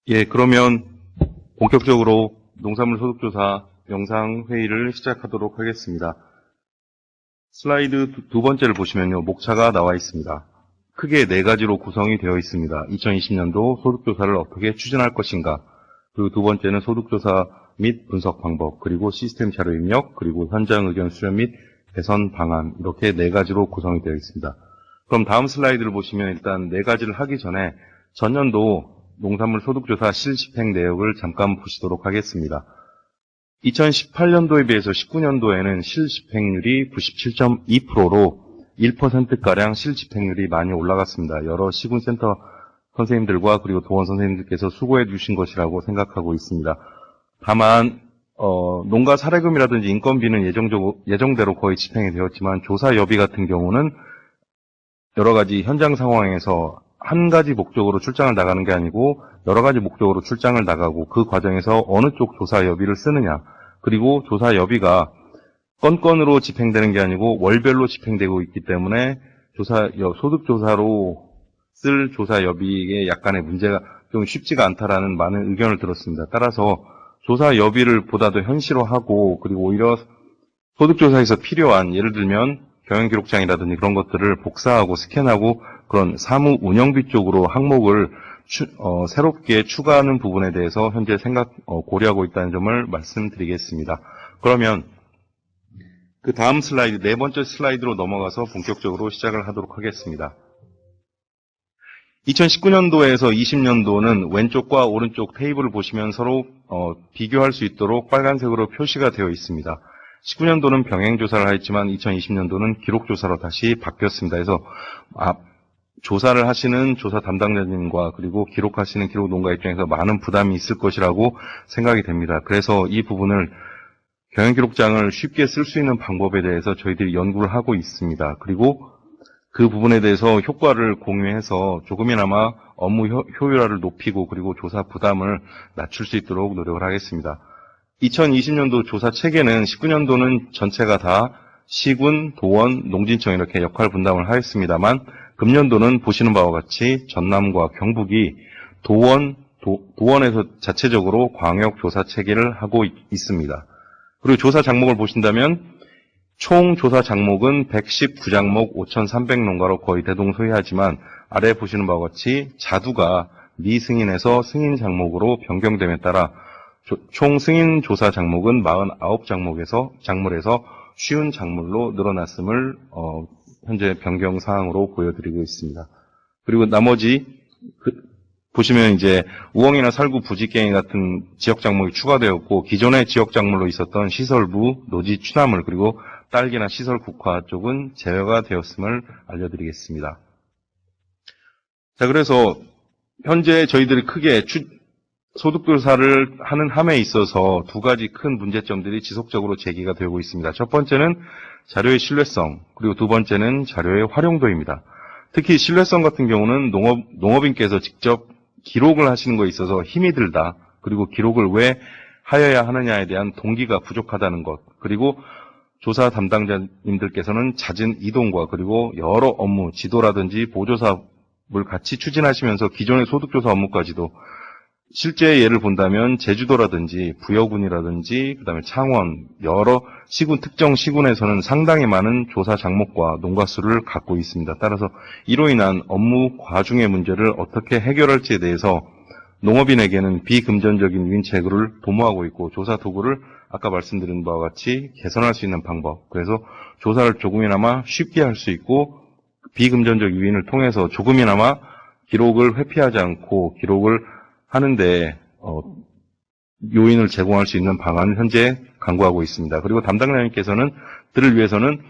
예, 그러면 본격적으로 농산물 소득조사 영상 회의를 시작하도록 하겠습니다. 슬라이드 두 번째를 보시면요, 목차가 나와 있습니다. 크게 네 가지로 구성이 되어 있습니다. 2020년도 소득조사를 어떻게 추진할 것인가, 그리고 두 번째는 소득조사 및 분석 방법, 그리고 시스템 자료 입력, 그리고 현장 의견 수렴 및 개선 방안, 이렇게 네 가지로 구성이 되어 있습니다. 그럼 다음 슬라이드를 보시면 일단 네 가지를 하기 전에 전년도 농산물 소득조사 실집행 내역을 잠깐 보시도록 하겠습니다. 2018년도에 비해서 19년도에는 실집행률이 97.2%로 1%가량 실집행률이 많이 올라갔습니다. 여러 시군센터 선생님들과 그리고 도원 선생님들께서 수고해 주신 것이라고 생각하고 있습니다. 다만 농가 사례금이라든지 인건비는 예정대로 거의 집행이 되었지만 조사 여비 같은 경우는 여러 가지 현장 상황에서 한 가지 목적으로 출장을 나가는 게 아니고 여러 가지 목적으로 출장을 나가고 그 과정에서 어느 쪽 조사 여비를 쓰느냐, 그리고 조사 여비가 건건으로 집행되는 게 아니고 월별로 집행되고 있기 때문에 소득조사로 쓸 조사 여비에 약간의 문제가 좀 쉽지가 않다라는 많은 의견을 들었습니다. 따라서 조사 여비를 보다 더 현실화하고, 그리고 오히려 소득조사에서 필요한, 예를 들면 경영기록장이라든지 그런 것들을 복사하고 스캔하고 그런 사무 운영비 쪽으로 항목을 새롭게 추가하는 부분에 대해서 현재 고려하고 있다는 점을 말씀드리겠습니다. 그러면 그 다음 슬라이드, 네 번째 슬라이드로 넘어가서 본격적으로 시작을 하도록 하겠습니다. 2019년도에서 20년도는 왼쪽과 오른쪽 테이블을 보시면 서로 비교할 수 있도록 빨간색으로 표시가 되어 있습니다. 19년도는 병행조사를 하였지만 2020년도는 기록조사로 다시 바뀌었습니다. 그래서 조사를 하시는 조사 담당자님과 그리고 기록하시는 기록농가 입장에서 많은 부담이 있을 것이라고 생각이 됩니다. 그래서 이 부분을 경영기록장을 쉽게 쓸 수 있는 방법에 대해서 저희들이 연구를 하고 있습니다. 그리고 그 부분에 대해서 효과를 공유해서 조금이나마 업무 효율화를 높이고 그리고 조사 부담을 낮출 수 있도록 노력을 하겠습니다. 2020년도 조사 체계는 19년도는 전체가 다 시군, 도원, 농진청 이렇게 역할 분담을 하였습니다만 금년도는 보시는 바와 같이 전남과 경북이 도원에서 자체적으로 광역 조사 체계를 하고 있습니다. 그리고 조사 장목을 보신다면 총 조사 장목은 119장목 5,300농가로 거의 대동소이하지만 아래 보시는 바와 같이 자두가 미승인에서 승인 장목으로 변경됨에 따라 총 승인 조사 장목은 49장목에서 쉬운 작물로 늘어났음을 현재 변경 사항으로 보여드리고 있습니다. 그리고 나머지 보시면 이제 우엉이나 살구, 부지깽이 같은 지역 작목이 추가되었고 기존의 지역 작물로 있었던 시설부, 노지 취나물 그리고 딸기나 시설 국화 쪽은 제외가 되었음을 알려드리겠습니다. 자, 그래서 현재 저희들이 크게 소득조사를 하는 함에 있어서 두 가지 큰 문제점들이 지속적으로 제기가 되고 있습니다. 첫 번째는 자료의 신뢰성, 그리고 두 번째는 자료의 활용도입니다. 특히 신뢰성 같은 경우는 농업인께서 직접 기록을 하시는 것에 있어서 힘이 들다, 그리고 기록을 왜 하여야 하느냐에 대한 동기가 부족하다는 것, 그리고 조사 담당자님들께서는 잦은 이동과 그리고 여러 업무, 지도라든지 보조사업을 같이 추진하시면서 기존의 소득조사 업무까지도 실제 예를 본다면 제주도라든지 부여군이라든지 그다음에 창원 여러 시군 특정 시군에서는 상당히 많은 조사 장목과 농가 수를 갖고 있습니다. 따라서 이로 인한 업무 과중의 문제를 어떻게 해결할지에 대해서 농업인에게는 비금전적인 유인책을 도모하고 있고 조사 도구를 아까 말씀드린 바와 같이 개선할 수 있는 방법, 그래서 조사를 조금이나마 쉽게 할 수 있고 비금전적 유인을 통해서 조금이나마 기록을 회피하지 않고 기록을 하는데 요인을 제공할 수 있는 방안을 현재 강구하고 있습니다. 그리고 담당자님께서는 들을 위해서는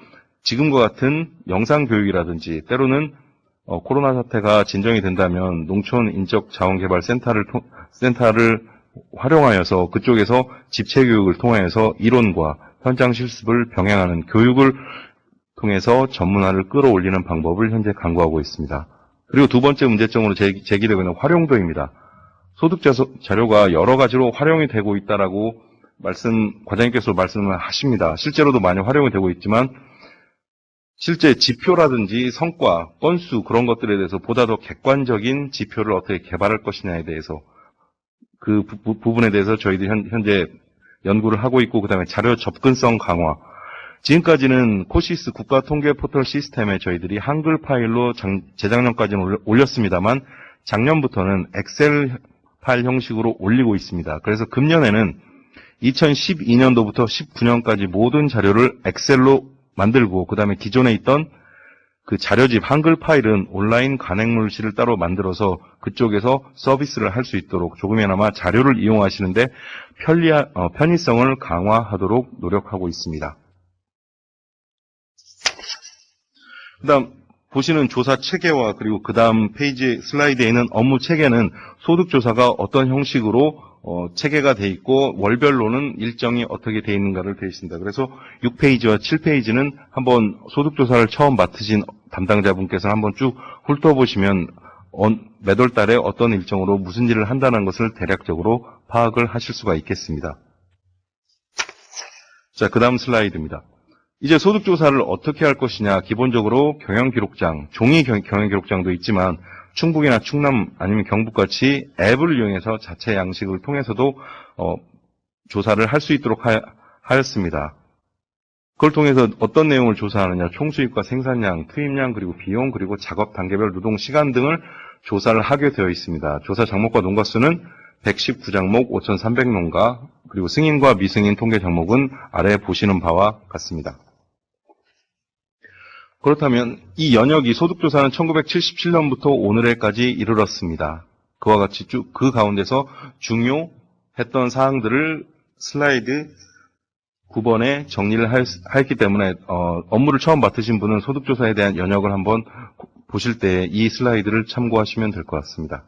지금과 같은 영상 교육이라든지 때로는 코로나 사태가 진정이 된다면 농촌 인적 자원개발 센터를 활용하여서 그쪽에서 집체 교육을 통해서 이론과 현장 실습을 병행하는 교육을 통해서 전문화를 끌어올리는 방법을 현재 강구하고 있습니다. 그리고 두 번째 문제점으로 제기되고 있는 활용도입니다. 소득 자료가 여러 가지로 활용이 되고 있다라고 과장님께서 말씀을 하십니다. 실제로도 많이 활용이 되고 있지만 실제 지표라든지 성과, 건수 그런 것들에 대해서 보다 더 객관적인 지표를 어떻게 개발할 것이냐에 대해서 그 부분에 대해서 저희들이 현재 연구를 하고 있고, 그 다음에 자료 접근성 강화. 지금까지는 코시스 국가통계 포털 시스템에 저희들이 한글 파일로 재작년까지는 올렸습니다만, 작년부터는 엑셀 파일 형식으로 올리고 있습니다. 그래서 금년에는 2012년도부터 19년까지 모든 자료를 엑셀로 만들고, 그 다음에 기존에 있던 그 자료집 한글 파일은 온라인 간행물실을 따로 만들어서 그쪽에서 서비스를 할 수 있도록 조금이나마 자료를 이용하시는데 편의성을 강화하도록 노력하고 있습니다. 그 다음 보시는 조사 체계와 그리고 그 다음 페이지 슬라이드에 있는 업무 체계는 소득조사가 어떤 형식으로 체계가 돼 있고 월별로는 일정이 어떻게 돼 있는가를 되어 있습니다. 그래서 6페이지와 7페이지는 한번 소득조사를 처음 맡으신 담당자분께서 한번 쭉 훑어보시면 매달 달에 어떤 일정으로 무슨 일을 한다는 것을 대략적으로 파악을 하실 수가 있겠습니다. 자, 그 다음 슬라이드입니다. 이제 소득조사를 어떻게 할 것이냐. 기본적으로 경영기록장, 종이 경영기록장도 있지만 충북이나 충남 아니면 경북같이 앱을 이용해서 자체 양식을 통해서도 조사를 할 수 있도록 하였습니다. 그걸 통해서 어떤 내용을 조사하느냐. 총수입과 생산량, 투입량, 그리고 비용, 그리고 작업 단계별 노동 시간 등을 조사를 하게 되어 있습니다. 조사 장목과 농가 수는 119장목 5,300농가, 그리고 승인과 미승인 통계 장목은 아래 보시는 바와 같습니다. 그렇다면 이 연역이 소득조사는 1977년부터 오늘에까지 이르렀습니다. 그와 같이 쭉 그 가운데서 중요했던 사항들을 슬라이드 9번에 정리를 했기 때문에 업무를 처음 맡으신 분은 소득조사에 대한 연역을 한번 보실 때 이 슬라이드를 참고하시면 될 것 같습니다.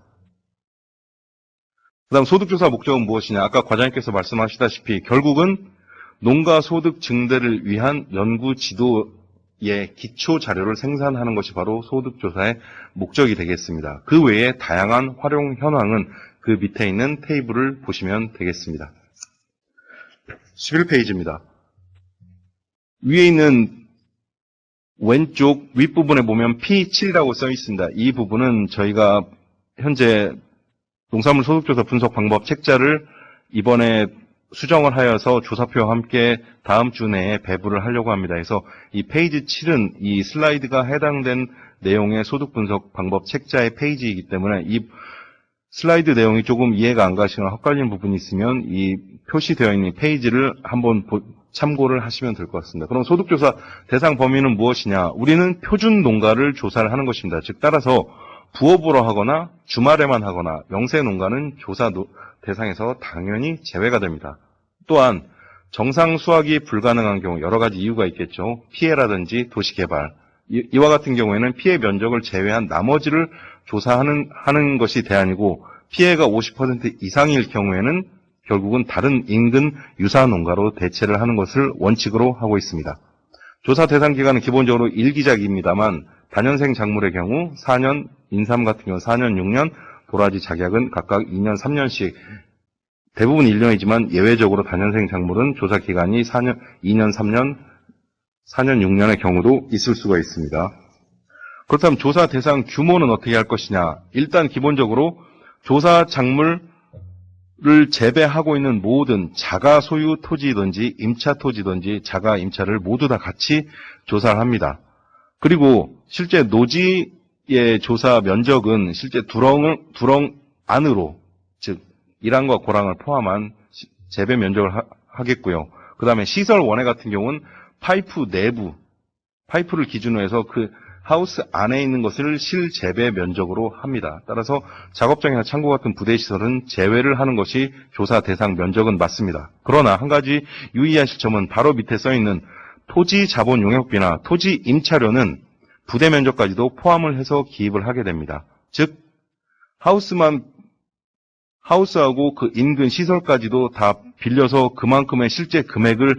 그 다음 소득조사 목적은 무엇이냐. 아까 과장님께서 말씀하시다시피 결국은 농가 소득 증대를 위한 연구 지도의 기초 자료를 생산하는 것이 바로 소득조사의 목적이 되겠습니다. 그 외에 다양한 활용 현황은 그 밑에 있는 테이블을 보시면 되겠습니다. 11페이지입니다. 위에 있는 왼쪽 윗부분에 보면 P7이라고 써 있습니다. 이 부분은 저희가 현재 농산물 소득조사 분석 방법 책자를 이번에 수정을 하여서 조사표와 함께 다음 주 내에 배부를 하려고 합니다. 그래서 이 페이지 7은 이 슬라이드가 해당된 내용의 소득 분석 방법 책자의 페이지이기 때문에 이 슬라이드 내용이 조금 이해가 안 가시거나 헛갈리는 부분이 있으면 이 표시되어 있는 페이지를 한번 참고를 하시면 될 것 같습니다. 그럼 소득조사 대상 범위는 무엇이냐? 우리는 표준 농가를 조사를 하는 것입니다. 즉 따라서 부업으로 하거나 주말에만 하거나 영세 농가는 조사 대상에서 당연히 제외가 됩니다. 또한 정상 수확이 불가능한 경우 여러 가지 이유가 있겠죠. 피해라든지 도시개발. 이와 같은 경우에는 피해 면적을 제외한 나머지를 조사하는 것이 대안이고 피해가 50% 이상일 경우에는 결국은 다른 인근 유사 농가로 대체를 하는 것을 원칙으로 하고 있습니다. 조사 대상 기간은 기본적으로 1기작입니다만 단연생 작물의 경우 4년, 인삼 같은 경우 4년, 6년, 도라지 작약은 각각 2년, 3년씩 대부분 1년이지만 예외적으로 단연생 작물은 조사 기간이 4년, 2년, 3년, 4년, 6년의 경우도 있을 수가 있습니다. 그렇다면 조사 대상 규모는 어떻게 할 것이냐? 일단 기본적으로 조사 작물을 재배하고 있는 모든 자가 소유 토지든지 임차 토지든지 자가 임차를 모두 다 같이 조사를 합니다. 그리고 실제 노지의 조사 면적은 실제 두렁 안으로 즉 일항과 고랑을 포함한 재배 면적을 하겠고요. 그 다음에 시설 원해 같은 경우는 파이프 내부, 파이프를 기준으로 해서 그 하우스 안에 있는 것을 실재배 면적으로 합니다. 따라서 작업장이나 창고 같은 부대시설은 제외를 하는 것이 조사 대상 면적은 맞습니다. 그러나 한 가지 유의하실 점은 바로 밑에 써있는 토지 자본 용역비나 토지 임차료는 부대 면적까지도 포함을 해서 기입을 하게 됩니다. 즉 하우스하고 그 인근 시설까지도 다 빌려서 그만큼의 실제 금액을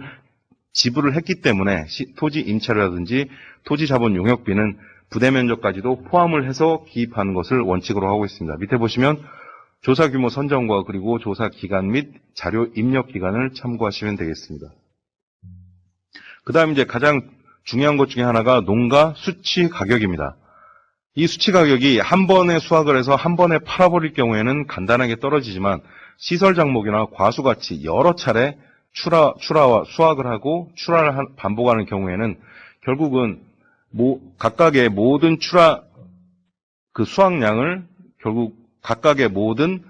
지불을 했기 때문에 토지 임차료라든지 토지 자본 용역비는 부대 면적까지도 포함을 해서 기입하는 것을 원칙으로 하고 있습니다. 밑에 보시면 조사 규모 선정과 그리고 조사 기간 및 자료 입력 기간을 참고하시면 되겠습니다. 그 다음 이제 가장 중요한 것 중에 하나가 농가 수치 가격입니다. 이 수치 가격이 한 번에 수확을 해서 한 번에 팔아버릴 경우에는 간단하게 떨어지지만 시설 장목이나 과수같이 여러 차례 출하와 수확을 하고 출하를 반복하는 경우에는 결국은 각각의 모든 그 수확량을 결국 각각의 모든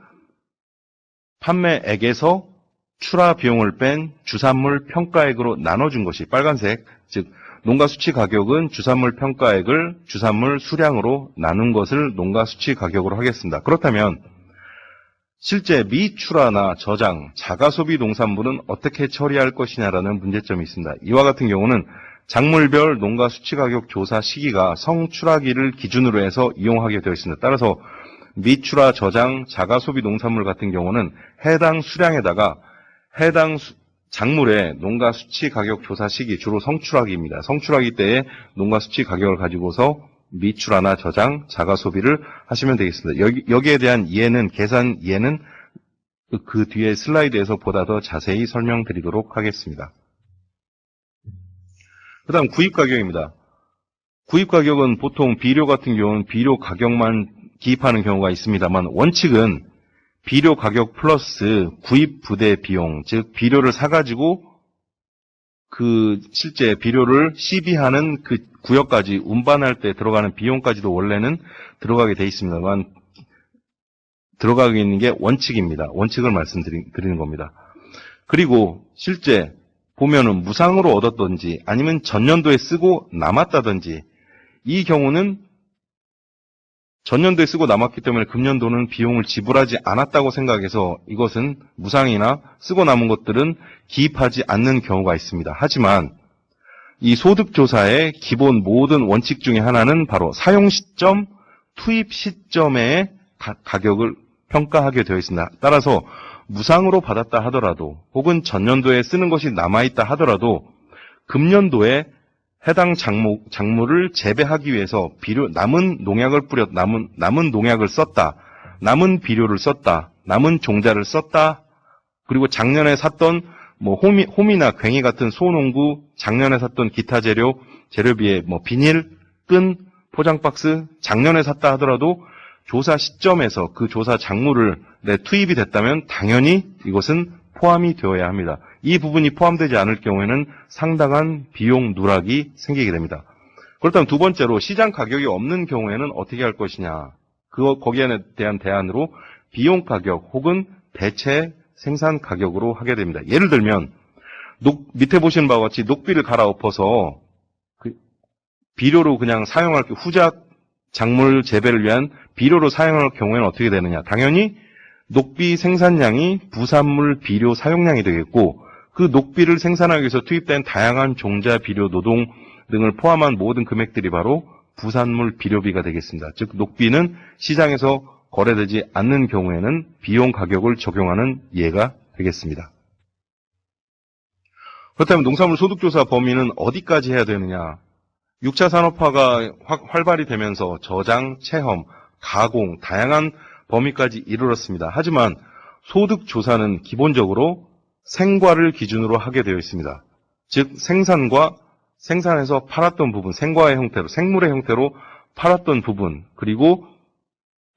판매액에서 출하 비용을 뺀 주산물 평가액으로 나눠준 것이 빨간색, 즉 농가 수치 가격은 주산물 평가액을 주산물 수량으로 나눈 것을 농가 수치 가격으로 하겠습니다. 그렇다면 실제 미출하나 저장, 자가소비 농산물은 어떻게 처리할 것이냐라는 문제점이 있습니다. 이와 같은 경우는 작물별 농가 수치 가격 조사 시기가 성출하기를 기준으로 해서 이용하게 되어 있습니다. 따라서 미출하, 저장, 자가소비 농산물 같은 경우는 해당 수량에다가 해당 작물의 농가 수치 가격 조사 시기, 주로 성출하기입니다. 성출하기 때에 농가 수치 가격을 가지고서 미출하나 저장, 자가소비를 하시면 되겠습니다. 여기에 대한 이해는, 계산 이해는 그 뒤에 슬라이드에서 보다 더 자세히 설명드리도록 하겠습니다. 그 다음 구입가격입니다. 구입가격은 보통 비료 같은 경우는 비료 가격만 기입하는 경우가 있습니다만 원칙은 비료 가격 플러스 구입 부대 비용, 즉 비료를 사가지고 그 실제 비료를 시비하는 그 구역까지 운반할 때 들어가는 비용까지도 원래는 들어가게 돼 있습니다만 들어가게 있는 게 원칙입니다. 원칙을 말씀드리는 겁니다. 그리고 실제 보면은 무상으로 얻었던지 아니면 전년도에 쓰고 남았다든지 이 경우는 전년도에 쓰고 남았기 때문에 금년도는 비용을 지불하지 않았다고 생각해서 이것은 무상이나 쓰고 남은 것들은 기입하지 않는 경우가 있습니다. 하지만 이 소득조사의 기본 모든 원칙 중에 하나는 바로 사용 시점, 투입 시점의 가격을 평가하게 되어 있습니다. 따라서 무상으로 받았다 하더라도 혹은 전년도에 쓰는 것이 남아있다 하더라도 금년도에 해당 작물을 재배하기 위해서 남은 농약을 남은 농약을 썼다, 남은 비료를 썼다, 남은 종자를 썼다, 그리고 작년에 샀던 홈이나 괭이 같은 소농구 작년에 샀던 기타 재료비에 비닐, 끈, 포장박스 작년에 샀다 하더라도 조사 시점에서 그 조사 작물을 투입이 됐다면 당연히 이것은 포함이 되어야 합니다. 이 부분이 포함되지 않을 경우에는 상당한 비용 누락이 생기게 됩니다. 그렇다면 두 번째로 시장 가격이 없는 경우에는 어떻게 할 것이냐. 거기에 대한 대안으로 비용 가격 혹은 대체 생산 가격으로 하게 됩니다. 예를 들면 밑에 보시는 바와 같이 녹비를 갈아엎어서 비료로 그냥 사용할 후작 작물 재배를 위한 비료로 사용할 경우에는 어떻게 되느냐. 당연히 녹비 생산량이 부산물 비료 사용량이 되겠고 그 녹비를 생산하기 위해서 투입된 다양한 종자, 비료, 노동 등을 포함한 모든 금액들이 바로 부산물 비료비가 되겠습니다. 즉 녹비는 시장에서 거래되지 않는 경우에는 비용 가격을 적용하는 예가 되겠습니다. 그렇다면 농산물 소득조사 범위는 어디까지 해야 되느냐. 6차 산업화가 활발히 되면서 저장, 체험, 가공, 다양한 범위까지 이르렀습니다. 하지만 소득조사는 기본적으로 생과를 기준으로 하게 되어 있습니다. 즉 생산해서 팔았던 부분, 생과의 형태로, 생물의 형태로 팔았던 부분, 그리고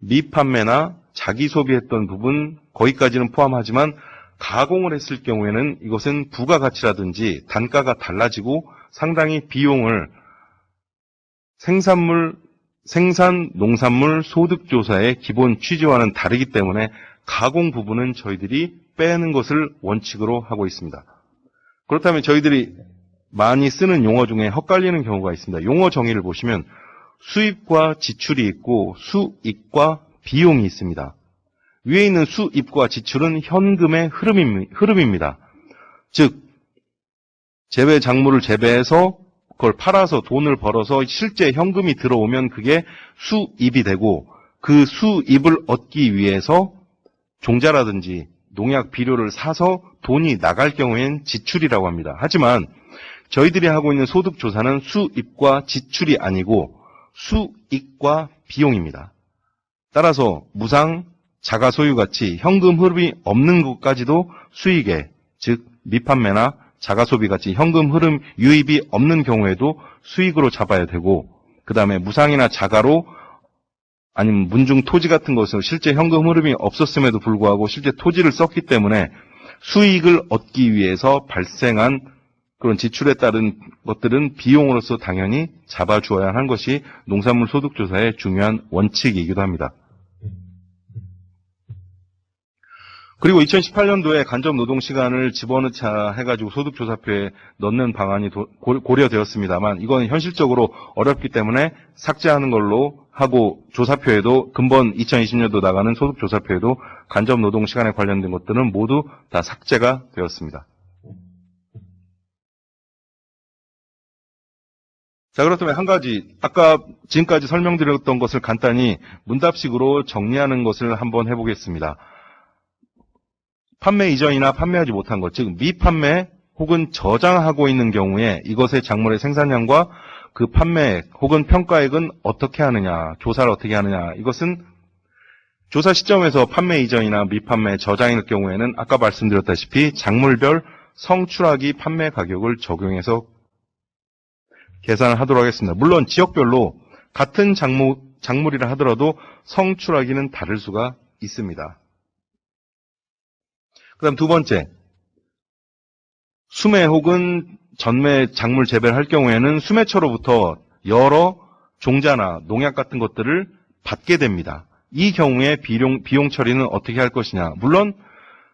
미판매나 자기 소비했던 부분, 거기까지는 포함하지만 가공을 했을 경우에는 이것은 부가가치라든지 단가가 달라지고 상당히 비용을 생산 농산물 소득조사의 기본 취지와는 다르기 때문에 가공 부분은 저희들이 빼는 것을 원칙으로 하고 있습니다. 그렇다면 저희들이 많이 쓰는 용어 중에 헛갈리는 경우가 있습니다. 용어 정의를 보시면 수입과 지출이 있고 수입과 비용이 있습니다. 위에 있는 수입과 지출은 현금의 흐름입니다. 즉 작물을 재배해서 그걸 팔아서 돈을 벌어서 실제 현금이 들어오면 그게 수입이 되고 그 수입을 얻기 위해서 종자라든지 농약, 비료를 사서 돈이 나갈 경우엔 지출이라고 합니다. 하지만 저희들이 하고 있는 소득조사는 수입과 지출이 아니고 수익과 비용입니다. 따라서 무상, 자가소유같이 현금 흐름이 없는 것까지도 수익에, 즉 미판매나 자가소비같이 현금 흐름 유입이 없는 경우에도 수익으로 잡아야 되고 그 다음에 무상이나 자가로 아니면 문중 토지 같은 것은 실제 현금 흐름이 없었음에도 불구하고 실제 토지를 썼기 때문에 수익을 얻기 위해서 발생한 그런 지출에 따른 것들은 비용으로서 당연히 잡아주어야 하는 것이 농산물 소득조사의 중요한 원칙이기도 합니다. 그리고 2018년도에 간접 노동 시간을 집어넣자 해가지고 소득조사표에 넣는 방안이 고려되었습니다만 이건 현실적으로 어렵기 때문에 삭제하는 걸로 하고 조사표에도 근본 2020년도 나가는 소득조사표에도 간접 노동 시간에 관련된 것들은 모두 다 삭제가 되었습니다. 자, 그렇다면 한 가지 아까 지금까지 설명드렸던 것을 간단히 문답식으로 정리하는 것을 한번 해보겠습니다. 판매 이전이나 판매하지 못한 것, 즉 미판매 혹은 저장하고 있는 경우에 이것의 작물의 생산량과 그 판매 혹은 평가액은 어떻게 하느냐, 조사를 어떻게 하느냐. 이것은 조사 시점에서 판매 이전이나 미판매, 저장일 경우에는 아까 말씀드렸다시피 작물별 성추락이 판매 가격을 적용해서 계산을 하도록 하겠습니다. 물론 지역별로 같은 작물이라 하더라도 성추락이는 다를 수가 있습니다. 그 다음 두 번째, 수매 혹은 전매 작물 재배를 할 경우에는 수매처로부터 여러 종자나 농약 같은 것들을 받게 됩니다. 이 경우에 비용 처리는 어떻게 할 것이냐. 물론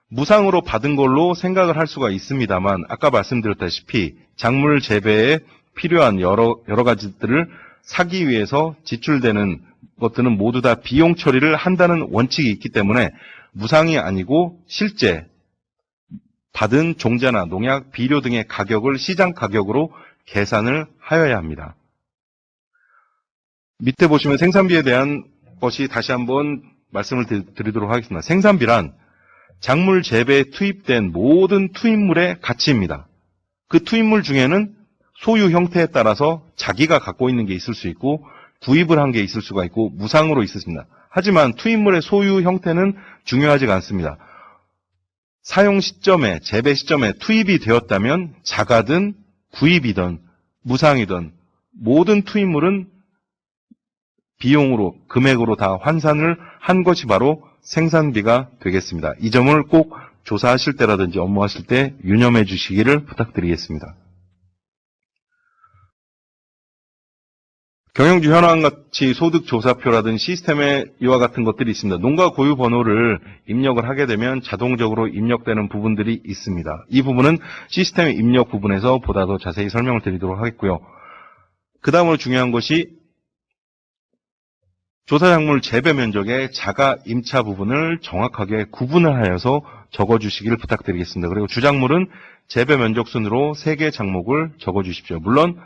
무상으로 받은 걸로 생각을 할 수가 있습니다만 아까 말씀드렸다시피 작물 재배에 필요한 여러 가지들을 사기 위해서 지출되는 것들은 모두 다 비용 처리를 한다는 원칙이 있기 때문에 무상이 아니고 실제 받은 종자나 농약, 비료 등의 가격을 시장 가격으로 계산을 하여야 합니다. 밑에 보시면 생산비에 대한 것이 다시 한번 말씀을 드리도록 하겠습니다. 생산비란 작물 재배에 투입된 모든 투입물의 가치입니다. 그 투입물 중에는 소유 형태에 따라서 자기가 갖고 있는 게 있을 수 있고 구입을 한 게 있을 수가 있고 무상으로 있습니다. 하지만 투입물의 소유 형태는 중요하지가 않습니다. 사용 시점에, 재배 시점에 투입이 되었다면 자가든 구입이든 무상이든 모든 투입물은 비용으로, 금액으로 다 환산을 한 것이 바로 생산비가 되겠습니다. 이 점을 꼭 조사하실 때라든지 업무하실 때 유념해 주시기를 부탁드리겠습니다. 경영주 현황같이 소득조사표라든지 시스템에 이와 같은 것들이 있습니다. 농가 고유 번호를 입력을 하게 되면 자동적으로 입력되는 부분들이 있습니다. 이 부분은 시스템 입력 부분에서 보다 더 자세히 설명을 드리도록 하겠고요. 그 다음으로 중요한 것이 조사작물 재배 면적의 자가 임차 부분을 정확하게 구분을 하여서 적어주시기를 부탁드리겠습니다. 그리고 주작물은 재배 면적 순으로 3개 작목을 적어주십시오. 물론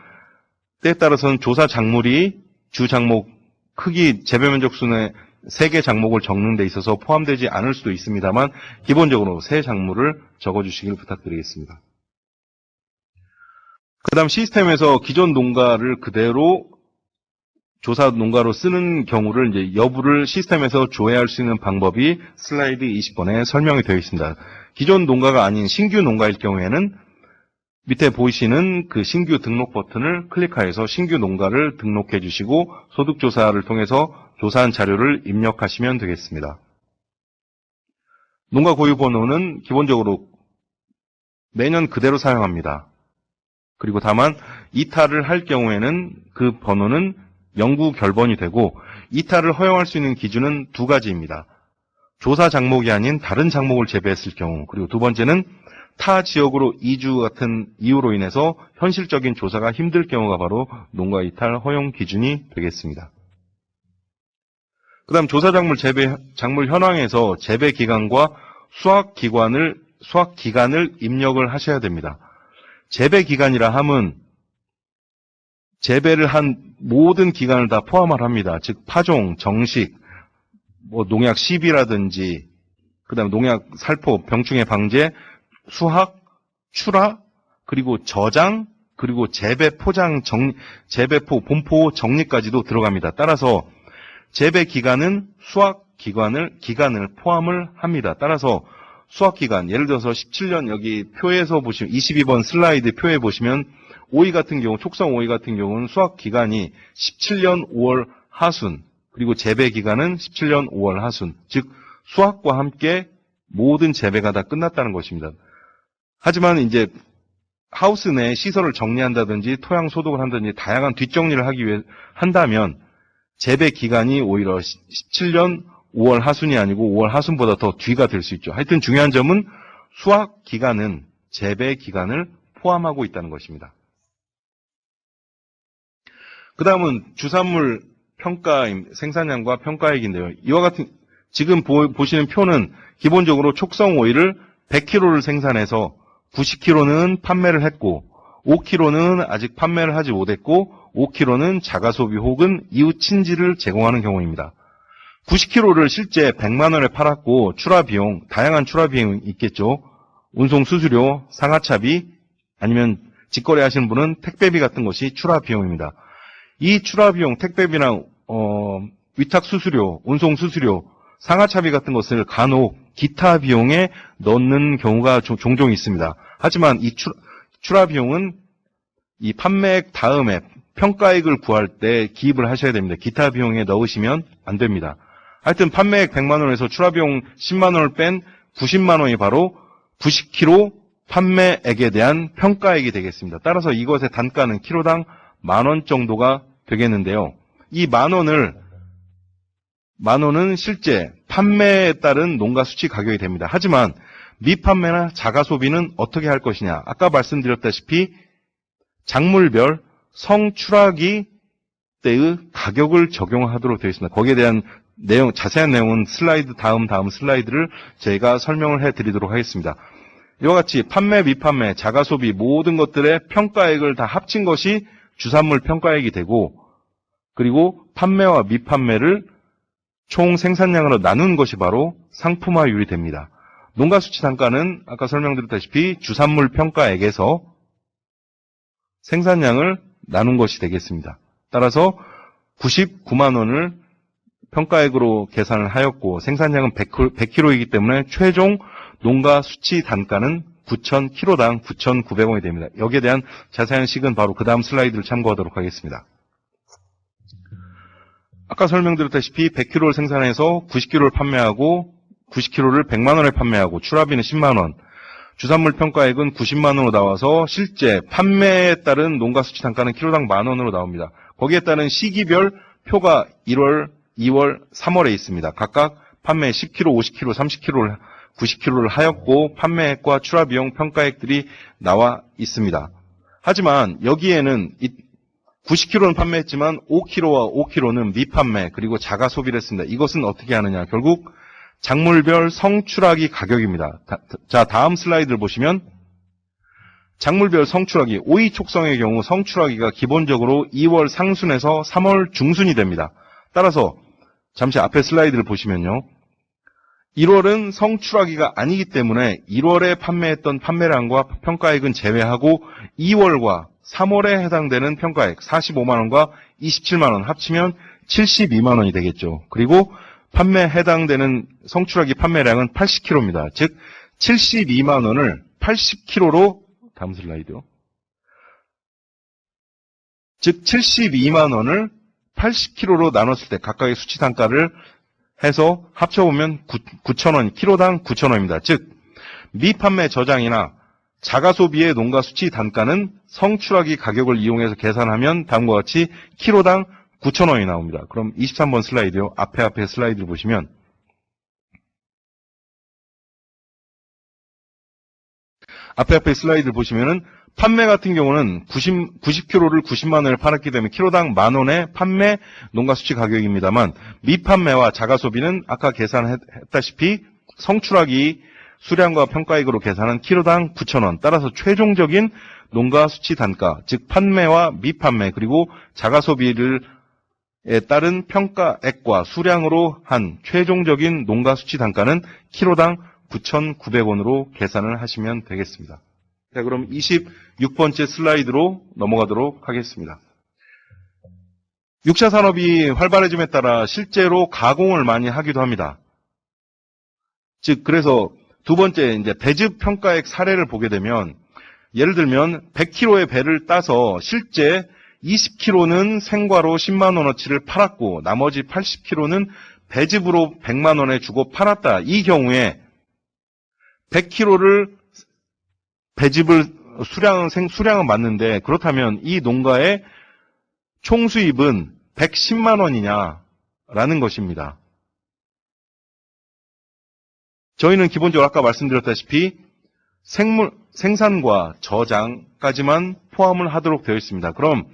때에 따라서는 조사 작물이 주 작목 크기 재배 면적 순에 3개 작목을 적는 데 있어서 포함되지 않을 수도 있습니다만 기본적으로 3작물을 적어주시길 부탁드리겠습니다. 그 다음 시스템에서 기존 농가를 그대로 조사 농가로 쓰는 경우를 이제 여부를 시스템에서 조회할 수 있는 방법이 슬라이드 20번에 설명이 되어 있습니다. 기존 농가가 아닌 신규 농가일 경우에는 밑에 보이시는 그 신규 등록 버튼을 클릭하여서 신규 농가를 등록해 주시고 소득조사를 통해서 조사한 자료를 입력하시면 되겠습니다. 농가 고유 번호는 기본적으로 매년 그대로 사용합니다. 그리고 다만 이탈을 할 경우에는 그 번호는 영구 결번이 되고 이탈을 허용할 수 있는 기준은 2가지입니다. 조사 작목이 아닌 다른 작목을 재배했을 경우, 그리고 두 번째는 타 지역으로 이주 같은 이유로 인해서 현실적인 조사가 힘들 경우가 바로 농가 이탈 허용 기준이 되겠습니다. 그 다음 조사작물 재배 작물 현황에서 재배 기간과 수확 기간을 입력을 하셔야 됩니다. 재배 기간이라 함은 재배를 한 모든 기간을 다 포함을 합니다. 즉 파종, 정식, 농약 시비라든지 그다음에 농약 살포, 병충해 방제, 수확, 출하, 그리고 저장, 그리고 재배, 포장, 재배포, 본포, 정리까지도 들어갑니다. 따라서 재배 기간은 수확 기간을 포함을 합니다. 따라서 수확 기간, 예를 들어서 17년 여기 표에서 보시면 22번 슬라이드 표에 보시면 오이 같은 경우, 촉성 오이 같은 경우는 수확 기간이 17년 5월 하순, 그리고 재배 기간은 17년 5월 하순. 즉 수확과 함께 모든 재배가 다 끝났다는 것입니다. 하지만 이제 하우스 내 시설을 정리한다든지 토양 소독을 한다든지 다양한 뒷정리를 하기 위해 한다면 재배 기간이 오히려 17년 5월 하순이 아니고 5월 하순보다 더 뒤가 될 수 있죠. 하여튼 중요한 점은 수확 기간은 재배 기간을 포함하고 있다는 것입니다. 그 다음은 주산물 생산량과 평가액인데요. 이와 같은 지금 보시는 표는 기본적으로 촉성 오일을 100kg를 생산해서 90kg는 판매를 했고 5kg는 아직 판매를 하지 못했고 5kg는 자가소비 혹은 이웃 친지를 제공하는 경우입니다. 90kg를 실제 100만 원에 팔았고 추라비용, 다양한 추라비용이 있겠죠. 운송 수수료, 상하차비 아니면 직거래 하시는 분은 택배비 같은 것이 추라비용입니다. 이 추라비용, 택배비나 위탁 수수료, 운송 수수료, 상하차비 같은 것을 간혹 기타 비용에 넣는 경우가 종종 있습니다. 하지만 이 추라비용은 이 판매액 다음에 평가액을 구할 때 기입을 하셔야 됩니다. 기타 비용에 넣으시면 안 됩니다. 하여튼 판매액 100만 원에서 추라비용 10만 원을 뺀 90만 원이 바로 90kg 판매액에 대한 평가액이 되겠습니다. 따라서 이것의 단가는 키로당 10,000원 정도가 되겠는데요. 이 10,000원은 실제 판매에 따른 농가 수치 가격이 됩니다. 하지만 미판매나 자가소비는 어떻게 할 것이냐. 아까 말씀드렸다시피 작물별 성추락이 때의 가격을 적용하도록 되어 있습니다. 거기에 대한 자세한 내용은 다음 슬라이드를 저희가 설명을 해드리도록 하겠습니다. 이와 같이 판매, 미판매, 자가소비 모든 것들의 평가액을 다 합친 것이 주산물 평가액이 되고 그리고 판매와 미판매를 총 생산량으로 나눈 것이 바로 상품화율이 됩니다. 농가수치 단가는 아까 설명드렸다시피 주산물 평가액에서 생산량을 나눈 것이 되겠습니다. 따라서 99만 원을 평가액으로 계산을 하였고 생산량은 100kg이기 때문에 최종 농가수치 단가는 9,000kg당 9,900원이 됩니다. 여기에 대한 자세한 식은 바로 그 다음 슬라이드를 참고하도록 하겠습니다. 아까 설명드렸다시피 100kg를 생산해서 90kg를 판매하고 90kg를 100만 원에 판매하고 추라비는 10만 원, 주산물 평가액은 90만 원으로 나와서 실제 판매에 따른 농가수치 단가는 키로당 10,000원으로 나옵니다. 거기에 따른 시기별 표가 1월, 2월, 3월에 있습니다. 각각 판매 10kg, 50kg, 30kg, 90kg를 하였고 판매액과 추라비용 평가액들이 나와 있습니다. 하지만 여기에는 90kg는 판매했지만 5kg와 5kg는 미판매 그리고 자가소비를 했습니다. 이것은 어떻게 하느냐. 결국 작물별 성추락이 가격입니다. 자, 다음 슬라이드를 보시면 작물별 성추락이 오이 촉성의 경우 성추락이가 기본적으로 2월 상순에서 3월 중순이 됩니다. 따라서 잠시 앞에 슬라이드를 보시면요. 1월은 성추락이가 아니기 때문에 1월에 판매했던 판매량과 평가액은 제외하고 2월과 3월에 해당되는 평가액 45만 원과 27만 원 합치면 72만 원이 되겠죠. 그리고 판매 해당되는 성추락이 판매량은 80kg입니다. 즉 72만 원을 80kg로 다음 슬라이드요. 즉 72만 원을 80kg로 나눴을 때 각각의 수치 단가를 해서 합쳐보면 9,000원, 키로당 9,000원입니다. 즉 미판매 저장이나 자가소비의 농가 수치 단가는 성추락이 가격을 이용해서 계산하면 다음과 같이 키로당 9,000원이 나옵니다. 그럼 23번 슬라이드요. 앞에 슬라이드를 보시면 앞에 슬라이드를 보시면은 판매 같은 경우는 90kg를 90만 원에 팔았기 때문에 키로당 10,000원의 판매 농가 수치 가격입니다만 미판매와 자가소비는 아까 계산했다시피 성추락이 수량과 평가액으로 계산한 키로당 9,000원. 따라서 최종적인 농가 수치 단가, 즉 판매와 미판매 그리고 자가소비를 따른 평가액과 수량으로 한 최종적인 농가 수치 단가는 키로당 9,900원으로 계산을 하시면 되겠습니다. 자, 그럼 26번째 슬라이드로 넘어가도록 하겠습니다. 6차 산업이 활발해짐에 따라 실제로 가공을 많이 하기도 합니다. 즉, 그래서 두 번째, 이제 배즙 평가액 사례를 보게 되면, 예를 들면 100kg의 배를 따서 실제 20kg는 생과로 10만 원어치를 팔았고 나머지 80kg는 배즙으로 100만 원에 주고 팔았다. 이 경우에 100kg를 배즙을 수량은 맞는데 그렇다면 이 농가의 총 수입은 110만 원이냐라는 것입니다. 저희는 기본적으로 아까 말씀드렸다시피 생산과 저장까지만 포함을 하도록 되어 있습니다. 그럼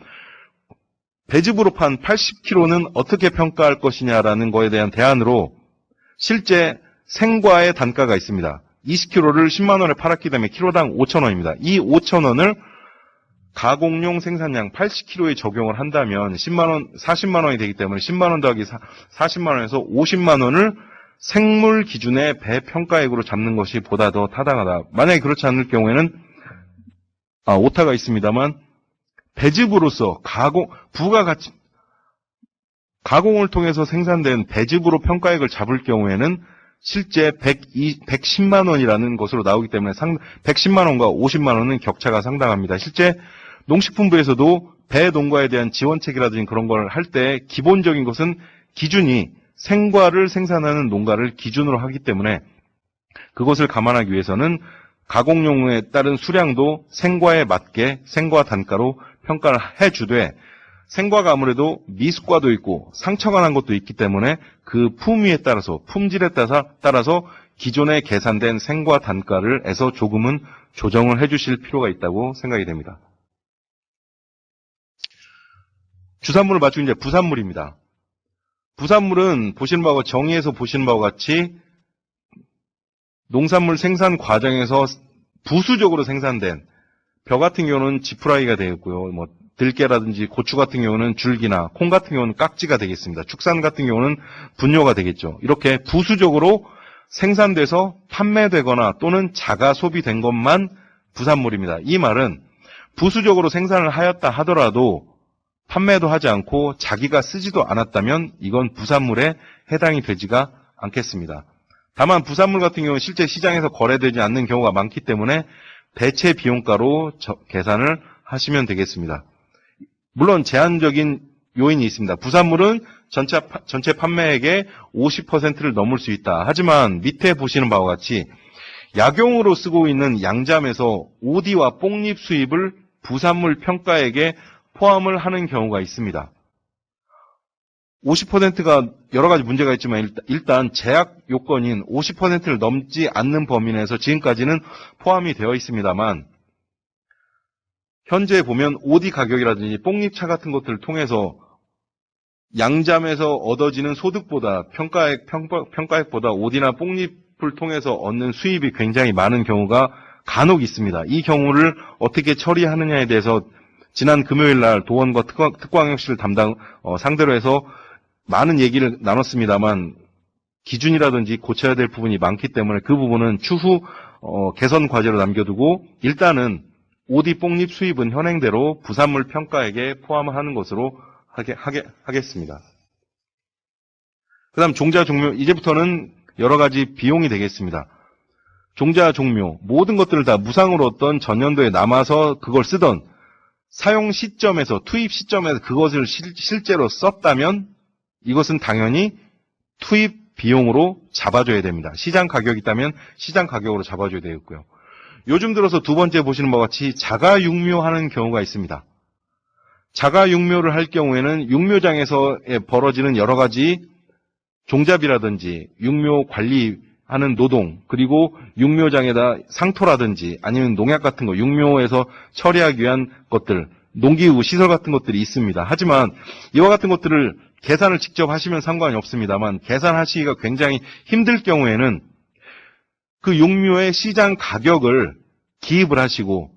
배즙으로 판 80kg는 어떻게 평가할 것이냐라는 거에 대한 대안으로 실제 생과의 단가가 있습니다. 20kg를 10만 원에 팔았기 때문에 키로당 5,000원입니다. 이 5,000원을 가공용 생산량 80kg에 적용을 한다면 40만 원이 되기 때문에 10만 원 더하기 40만 원에서 50만 원을 생물 기준의 배평가액으로 잡는 것이 보다 더 타당하다. 만약에 그렇지 않을 경우에는 오타가 있습니다만 배즙으로서 가공을 통해서 생산된 배즙으로 평가액을 잡을 경우에는 실제 110만 원이라는 것으로 나오기 때문에 110만 원과 50만 원은 격차가 상당합니다. 실제 농식품부에서도 배 농가에 대한 지원책이라든지 그런 걸 할 때 기본적인 것은 기준이 생과를 생산하는 농가를 기준으로 하기 때문에 그것을 감안하기 위해서는 가공용에 따른 수량도 생과에 맞게 생과 단가로 평가를 해주되 생과가 아무래도 미숙과도 있고 상처가 난 것도 있기 때문에 그 품위에 따라서 품질에 따라서 기존에 계산된 생과 단가를 해서 조금은 조정을 해주실 필요가 있다고 생각이 됩니다. 주산물을 맞추고 이제 부산물입니다. 부산물은 보시는 바와 정의에서 보시는 바와 같이 농산물 생산 과정에서 부수적으로 생산된 벼 같은 경우는 지프라이가 되겠고요. 들깨라든지 고추 같은 경우는 줄기나 콩 같은 경우는 깍지가 되겠습니다. 축산 같은 경우는 분뇨가 되겠죠. 이렇게 부수적으로 생산돼서 판매되거나 또는 자가 소비된 것만 부산물입니다. 이 말은 부수적으로 생산을 하였다 하더라도 판매도 하지 않고 자기가 쓰지도 않았다면 이건 부산물에 해당이 되지가 않겠습니다. 다만 부산물 같은 경우는 실제 시장에서 거래되지 않는 경우가 많기 때문에 대체 비용가로 계산을 하시면 되겠습니다. 물론 제한적인 요인이 있습니다. 부산물은 전체 판매액의 50%를 넘을 수 있다. 하지만 밑에 보시는 바와 같이 약용으로 쓰고 있는 양잠에서 오디와 뽕잎 수입을 부산물 평가액에 포함을 하는 경우가 있습니다. 50%가 여러 가지 문제가 있지만 일단 제약 요건인 50%를 넘지 않는 범위 내에서 지금까지는 포함이 되어 있습니다만 현재 보면 오디 가격이라든지 뽕잎차 같은 것들을 통해서 양잠에서 얻어지는 소득보다 평가액보다 오디나 뽕잎을 통해서 얻는 수입이 굉장히 많은 경우가 간혹 있습니다. 이 경우를 어떻게 처리하느냐에 대해서 지난 금요일 날 도원과 특광역시를 상대로 해서 많은 얘기를 나눴습니다만 기준이라든지 고쳐야 될 부분이 많기 때문에 그 부분은 추후 개선 과제로 남겨두고 일단은 오디 뽕잎 수입은 현행대로 부산물 평가액에 포함하는 것으로 하겠습니다. 그 다음 종자 종묘, 이제부터는 여러 가지 비용이 되겠습니다. 종자 종묘, 모든 것들을 다 무상으로 얻던 전년도에 남아서 그걸 쓰던 사용 시점에서, 투입 시점에서 그것을 실제로 썼다면 이것은 당연히 투입 비용으로 잡아줘야 됩니다. 시장 가격이 있다면 시장 가격으로 잡아줘야 되겠고요. 요즘 들어서 두 번째 보시는 바와 같이 자가 육묘하는 경우가 있습니다. 자가 육묘를 할 경우에는 육묘장에서 벌어지는 여러 가지 종잡이라든지 육묘 관리하는 노동, 그리고 육묘장에다 상토라든지 아니면 농약 같은 거, 육묘에서 처리하기 위한 것들, 농기구 시설 같은 것들이 있습니다. 하지만 이와 같은 것들을 계산을 직접 하시면 상관이 없습니다만 계산하시기가 굉장히 힘들 경우에는 그 육묘의 시장 가격을 기입을 하시고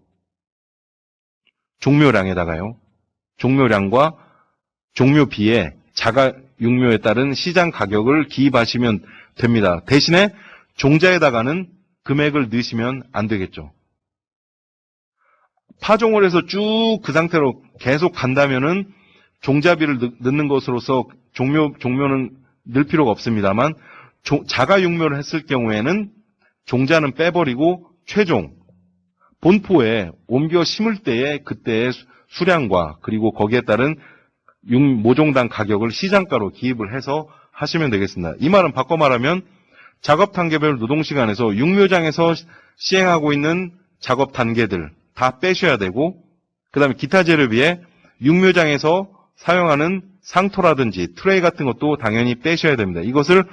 종묘량에다가요. 종묘량과 종묘비에 자가 육묘에 따른 시장 가격을 기입하시면 됩니다. 대신에 종자에다가는 금액을 넣으시면 안 되겠죠. 파종을 해서 쭉 그 상태로 계속 간다면은 종자비를 넣는 것으로서 종묘는 넣을 필요가 없습니다만 자가 육묘를 했을 경우에는 종자는 빼버리고 최종 본포에 옮겨 심을 때에 그때의 수량과 그리고 거기에 따른 모종당 가격을 시장가로 기입을 해서 하시면 되겠습니다. 이 말은 바꿔 말하면 작업 단계별 노동시간에서 육묘장에서 시행하고 있는 작업 단계들 다 빼셔야 되고, 그 다음에 기타 재료비에 육묘장에서 사용하는 상토라든지 트레이 같은 것도 당연히 빼셔야 됩니다. 이것을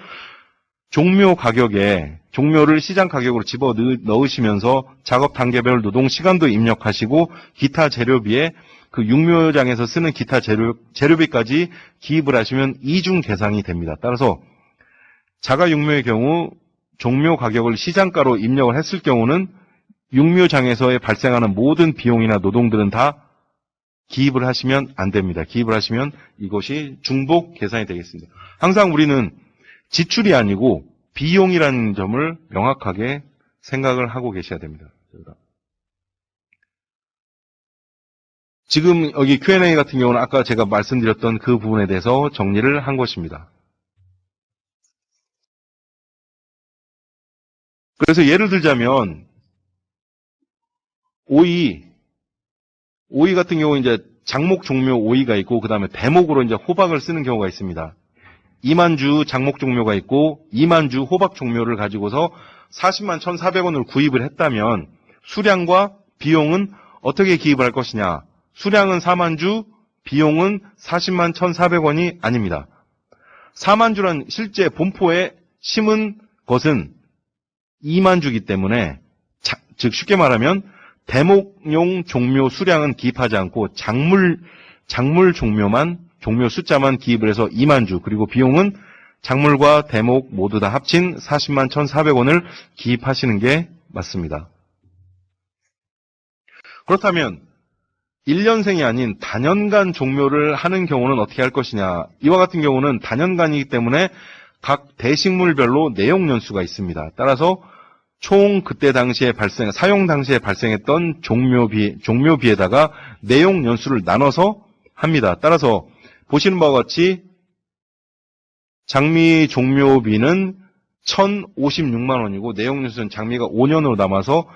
종묘 가격에, 종묘를 시장 가격으로 집어 넣으시면서 작업 단계별 노동 시간도 입력하시고 기타 재료비에 그 육묘장에서 쓰는 기타 재료비까지 기입을 하시면 이중 계산이 됩니다. 따라서 자가 육묘의 경우 종묘 가격을 시장가로 입력을 했을 경우는 육묘장에서의 발생하는 모든 비용이나 노동들은 다 기입을 하시면 안 됩니다. 기입을 하시면 이것이 중복 계산이 되겠습니다. 항상 우리는 지출이 아니고 비용이라는 점을 명확하게 생각을 하고 계셔야 됩니다. 지금 여기 Q&A 같은 경우는 아까 제가 말씀드렸던 그 부분에 대해서 정리를 한 것입니다. 그래서 예를 들자면 오이 같은 경우 이제 장목 종묘 오이가 있고 그 다음에 대목으로 이제 호박을 쓰는 경우가 있습니다. 2만주 장목 종묘가 있고 2만주 호박 종묘를 가지고서 40만 1,400원을 구입을 했다면 수량과 비용은 어떻게 기입을 할 것이냐? 수량은 4만주, 비용은 40만 1,400원이 아닙니다. 4만주란 실제 본포에 심은 것은 2만주이기 때문에 즉 쉽게 말하면 대목용 종묘 수량은 기입하지 않고 작물 종묘 숫자만 기입을 해서 2만주, 그리고 비용은 작물과 대목 모두 다 합친 40만 1,400원을 기입하시는 게 맞습니다. 그렇다면 1년생이 아닌 다년간 종묘를 하는 경우는 어떻게 할 것이냐? 이와 같은 경우는 다년간이기 때문에 각 대식물별로 내용 연수가 있습니다. 따라서 총 그때 당시에 사용 당시에 발생했던 종묘비에다가 내용 연수를 나눠서 합니다. 따라서 보시는 바와 같이 장미 종묘비는 1,056만 원이고 내용 연수는 장미가 5년으로 남아서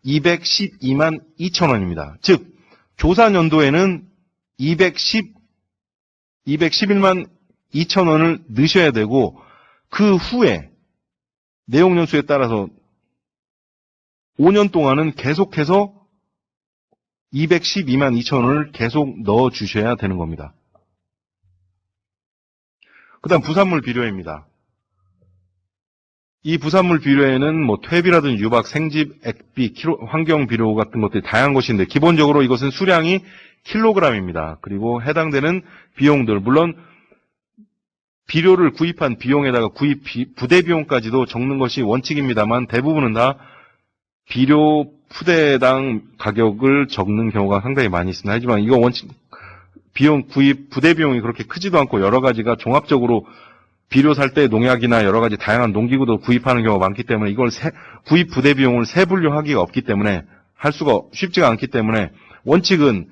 212만 2천 원입니다. 즉 조사 연도에는 211만 2천 원을 넣으셔야 되고 그 후에 내용 연수에 따라서 5년 동안은 계속해서 212만 2천 원을 계속 넣어주셔야 되는 겁니다. 그 다음 부산물 비료입니다. 이 부산물 비료에는 뭐 퇴비라든지 유박, 생집, 액비, 환경 비료 같은 것들이 다양한 것인데 기본적으로 이것은 수량이 킬로그램입니다. 그리고 해당되는 비용들, 물론 비료를 구입한 비용에다가 구입 부대 비용까지도 적는 것이 원칙입니다만 대부분은 다 비료 푸대당 가격을 적는 경우가 상당히 많이 있습니다. 하지만 이거 원칙 구입 부대 비용이 그렇게 크지도 않고 여러 가지가 종합적으로 비료 살 때 농약이나 여러 가지 다양한 농기구도 구입하는 경우가 많기 때문에 이걸 구입 부대 비용을 세분류하기가 없기 때문에 할 수가 쉽지가 않기 때문에 원칙은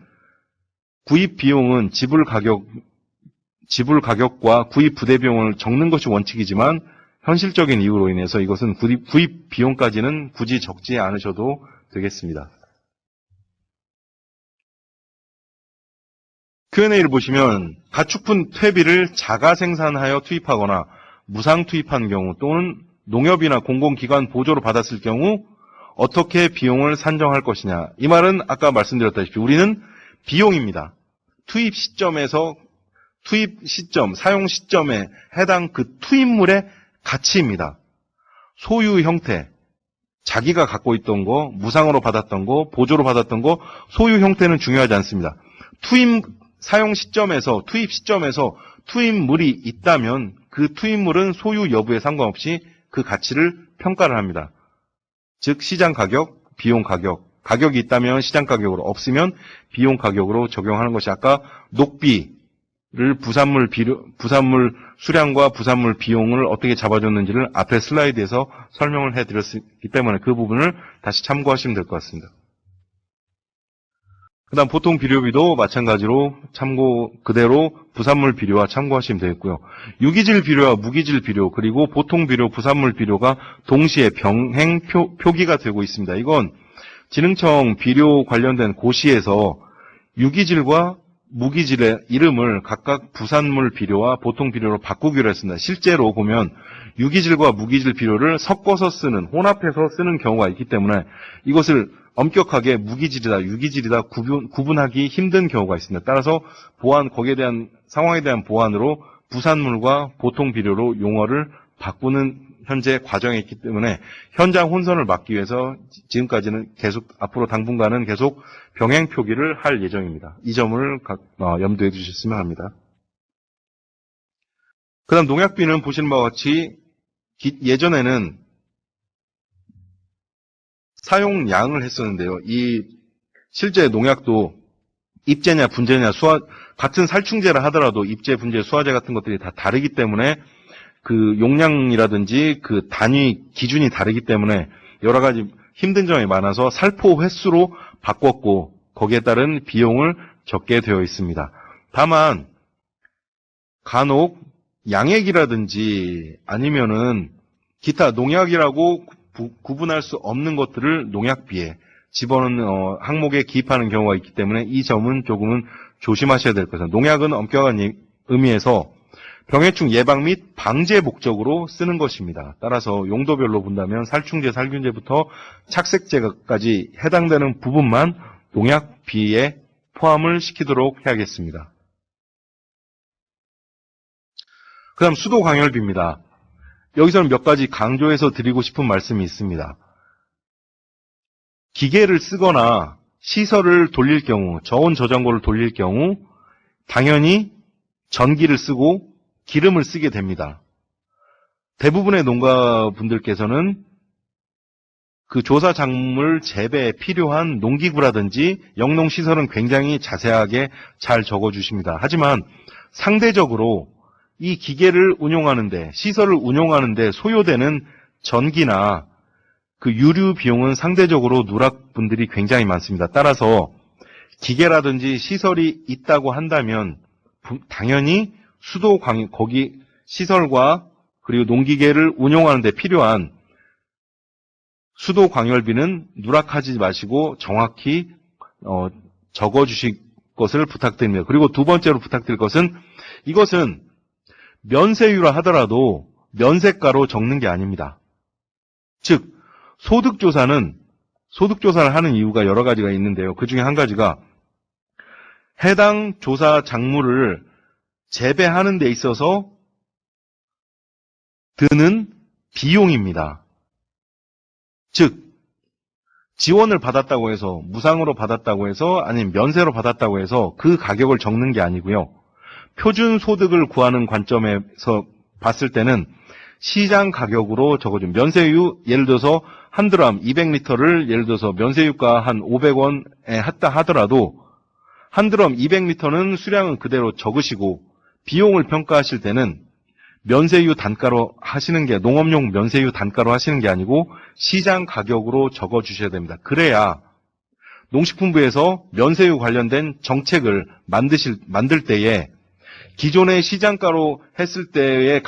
구입 비용은 지불 가격과 구입 부대 비용을 적는 것이 원칙이지만 현실적인 이유로 인해서 이것은 구입 비용까지는 굳이 적지 않으셔도 되겠습니다. Q&A를 보시면 가축분 퇴비를 자가 생산하여 투입하거나 무상 투입한 경우 또는 농협이나 공공기관 보조로 받았을 경우 어떻게 비용을 산정할 것이냐. 이 말은 아까 말씀드렸다시피 우리는 비용입니다. 투입 시점, 사용 시점에 해당 그 투입물의 가치입니다. 소유 형태, 자기가 갖고 있던 거, 무상으로 받았던 거, 보조로 받았던 거, 소유 형태는 중요하지 않습니다. 사용 시점에서, 투입 시점에서 투입물이 있다면 그 투입물은 소유 여부에 상관없이 그 가치를 평가를 합니다. 즉 시장 가격, 비용 가격, 가격이 있다면 시장 가격으로, 없으면 비용 가격으로 적용하는 것이 아까 녹비를 부산물 수량과 부산물 비용을 어떻게 잡아줬는지를 앞에 슬라이드에서 설명을 해드렸기 때문에 그 부분을 다시 참고하시면 될 것 같습니다. 그 다음 보통 비료비도 마찬가지로 그대로 부산물 비료와 참고하시면 되겠고요. 유기질 비료와 무기질 비료 그리고 보통 비료, 부산물 비료가 동시에 병행 표기가 되고 있습니다. 이건 진흥청 비료 관련된 고시에서 유기질과 무기질의 이름을 각각 부산물 비료와 보통 비료로 바꾸기로 했습니다. 실제로 보면 유기질과 무기질 비료를 섞어서 쓰는, 혼합해서 쓰는 경우가 있기 때문에 이것을 엄격하게 무기질이다, 유기질이다 구분하기 힘든 경우가 있습니다. 따라서 거기에 대한 상황에 대한 보완으로 부산물과 보통 비료로 용어를 바꾸는 현재 과정에 있기 때문에 현장 혼선을 막기 위해서 지금까지는 계속 앞으로 당분간은 계속 병행 표기를 할 예정입니다. 이 점을 염두에 두셨으면 합니다. 그 다음 농약비는 보시는 바와 같이 예전에는 사용량을 했었는데요. 이 실제 농약도 입제냐 분제냐 같은 살충제라 하더라도 입제, 분제, 수화제 같은 것들이 다 다르기 때문에 그 용량이라든지 그 단위 기준이 다르기 때문에 여러 가지 힘든 점이 많아서 살포 횟수로 바꿨고 거기에 따른 비용을 적게 되어 있습니다. 다만 간혹 양액이라든지 아니면은 기타 농약이라고 구분할 수 없는 것들을 농약비에 집어넣는 항목에 기입하는 경우가 있기 때문에 이 점은 조금은 조심하셔야 될 것입니다. 농약은 엄격한 의미에서 병해충 예방 및 방제 목적으로 쓰는 것입니다. 따라서 용도별로 본다면 살충제, 살균제부터 착색제까지 해당되는 부분만 농약비에 포함을 시키도록 해야겠습니다. 그 다음 수도 광열비입니다. 여기서는 몇 가지 강조해서 드리고 싶은 말씀이 있습니다. 기계를 쓰거나 시설을 돌릴 경우, 저온 저장고를 돌릴 경우 당연히 전기를 쓰고 기름을 쓰게 됩니다. 대부분의 농가분들께서는 그 조사 작물 재배에 필요한 농기구라든지 영농시설은 굉장히 자세하게 잘 적어주십니다. 하지만 상대적으로 이 기계를 운용하는데, 시설을 운용하는데 소요되는 전기나 그 유류 비용은 상대적으로 누락분들이 굉장히 많습니다. 따라서 기계라든지 시설이 있다고 한다면 당연히 거기 시설과 그리고 농기계를 운용하는 데 필요한 수도 광열비는 누락하지 마시고 정확히 적어주실 것을 부탁드립니다. 그리고 두 번째로 부탁드릴 것은 이것은 면세유라 하더라도 면세가로 적는 게 아닙니다. 즉 소득조사를 하는 이유가 여러 가지가 있는데요. 그 중에 한 가지가 해당 조사 작물을 재배하는 데 있어서 드는 비용입니다. 즉 지원을 받았다고 해서 무상으로 받았다고 해서 아니면 면세로 받았다고 해서 그 가격을 적는 게 아니고요. 표준 소득을 구하는 관점에서 봤을 때는 시장 가격으로 적어준 면세유 예를 들어서 한 드람 200리터를 예를 들어서 면세유가 한 500원에 했다 하더라도 한 드럼 200리터는 수량은 그대로 적으시고 비용을 평가하실 때는 면세유 단가로 하시는 게 농업용 면세유 단가로 하시는 게 아니고 시장 가격으로 적어주셔야 됩니다. 그래야 농식품부에서 면세유 관련된 정책을 만들 때에 기존의 시장가로 했을 때의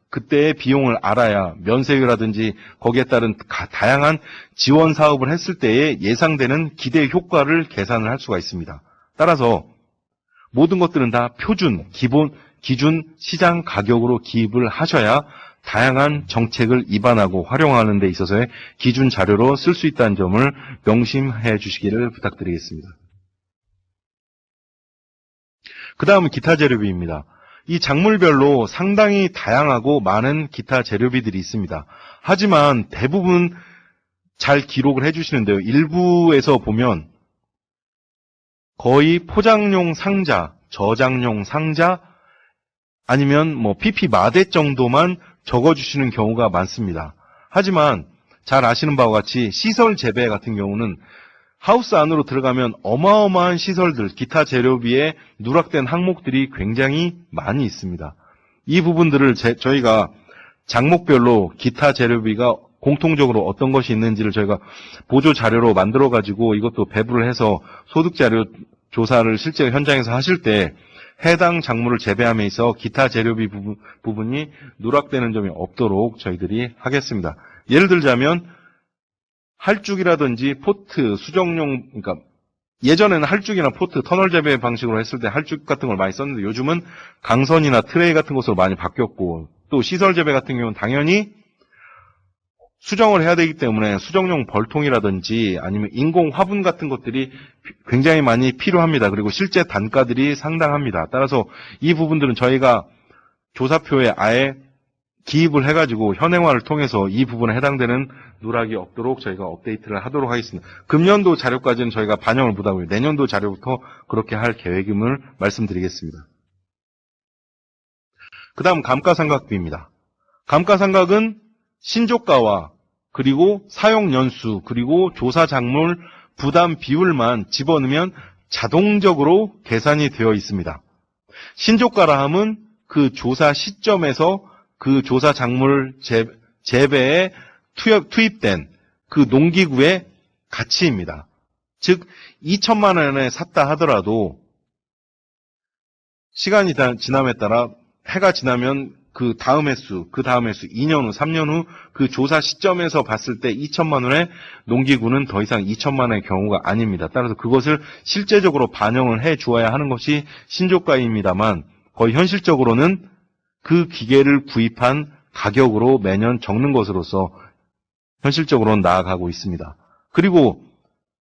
그때의 비용을 알아야 면세유라든지 거기에 따른 다양한 지원 사업을 했을 때에 예상되는 기대 효과를 계산을 할 수가 있습니다. 따라서 모든 것들은 다 표준, 기준 시장 가격으로 기입을 하셔야 다양한 정책을 입안하고 활용하는 데 있어서의 기준 자료로 쓸 수 있다는 점을 명심해 주시기를 부탁드리겠습니다. 그 다음은 기타 재료비입니다. 이 작물별로 상당히 다양하고 많은 기타 재료비들이 있습니다. 하지만 대부분 잘 기록을 해주시는데요. 일부에서 보면 거의 포장용 상자, 저장용 상자, 아니면 PP 마대 정도만 적어주시는 경우가 많습니다. 하지만 잘 아시는 바와 같이 시설 재배 같은 경우는 하우스 안으로 들어가면 어마어마한 시설들, 기타 재료비에 누락된 항목들이 굉장히 많이 있습니다. 이 부분들을 저희가 장목별로 기타 재료비가 공통적으로 어떤 것이 있는지를 저희가 보조 자료로 만들어가지고 이것도 배부를 해서 소득 자료 조사를 실제 현장에서 하실 때 해당 작물을 재배함에 있어 기타 재료비 부분이 누락되는 점이 없도록 저희들이 하겠습니다. 예를 들자면 할죽이라든지 포트, 수정용, 그러니까 예전에는 할죽이나 포트, 터널 재배 방식으로 했을 때 할죽 같은 걸 많이 썼는데 요즘은 강선이나 트레이 같은 것으로 많이 바뀌었고 또 시설 재배 같은 경우는 당연히 수정을 해야 되기 때문에 수정용 벌통이라든지 아니면 인공 화분 같은 것들이 굉장히 많이 필요합니다. 그리고 실제 단가들이 상당합니다. 따라서 이 부분들은 저희가 조사표에 아예 기입을 해가지고 현행화를 통해서 이 부분에 해당되는 누락이 없도록 저희가 업데이트를 하도록 하겠습니다. 금년도 자료까지는 저희가 반영을 못하고요. 내년도 자료부터 그렇게 할 계획임을 말씀드리겠습니다. 그 다음 감가상각비입니다. 감가상각은 신조가와 그리고 사용연수 그리고 조사작물 부담 비율만 집어넣으면 자동적으로 계산이 되어 있습니다. 신조가라 함은 그 조사 시점에서 그 조사 작물 재배에 투입된 그 농기구의 가치입니다. 즉 2천만 원에 샀다 하더라도 시간이 지남에 따라 해가 지나면 그 다음 횟수, 2년 후, 3년 후 그 조사 시점에서 봤을 때 2천만 원의 농기구는 더 이상 2천만 원의 경우가 아닙니다. 따라서 그것을 실제적으로 반영을 해 주어야 하는 것이 신조가입니다만 거의 현실적으로는 그 기계를 구입한 가격으로 매년 적는 것으로서 현실적으로는 나아가고 있습니다. 그리고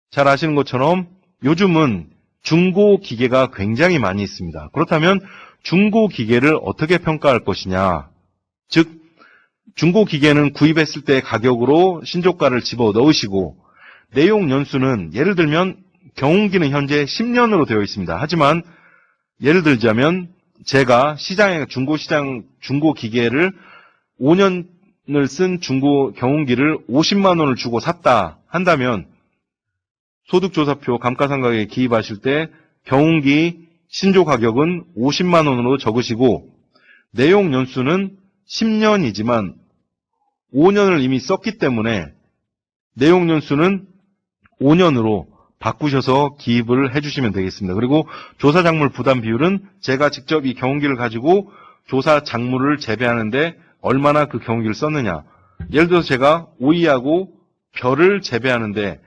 잘 아시는 것처럼 요즘은 중고 기계가 굉장히 많이 있습니다. 그렇다면 중고 기계를 어떻게 평가할 것이냐? 즉 중고 기계는 구입했을 때 가격으로 신조가를 집어넣으시고 내용 연수는 예를 들면 경운기는 현재 10년으로 되어 있습니다. 하지만 예를 들자면 제가 시장에 중고 기계를 5년을 쓴 중고 경운기를 50만 원을 주고 샀다 한다면 소득조사표 감가상각에 기입하실 때 경운기 신조 가격은 50만 원으로 적으시고 내용 연수는 10년이지만 5년을 이미 썼기 때문에 내용 연수는 5년으로 바꾸셔서 기입을 해주시면 되겠습니다. 그리고 조사 작물 부담 비율은 제가 직접 이 경운기를 가지고 조사 작물을 재배하는데 얼마나 그 경운기를 썼느냐. 예를 들어서 제가 오이하고 벼를 재배하는데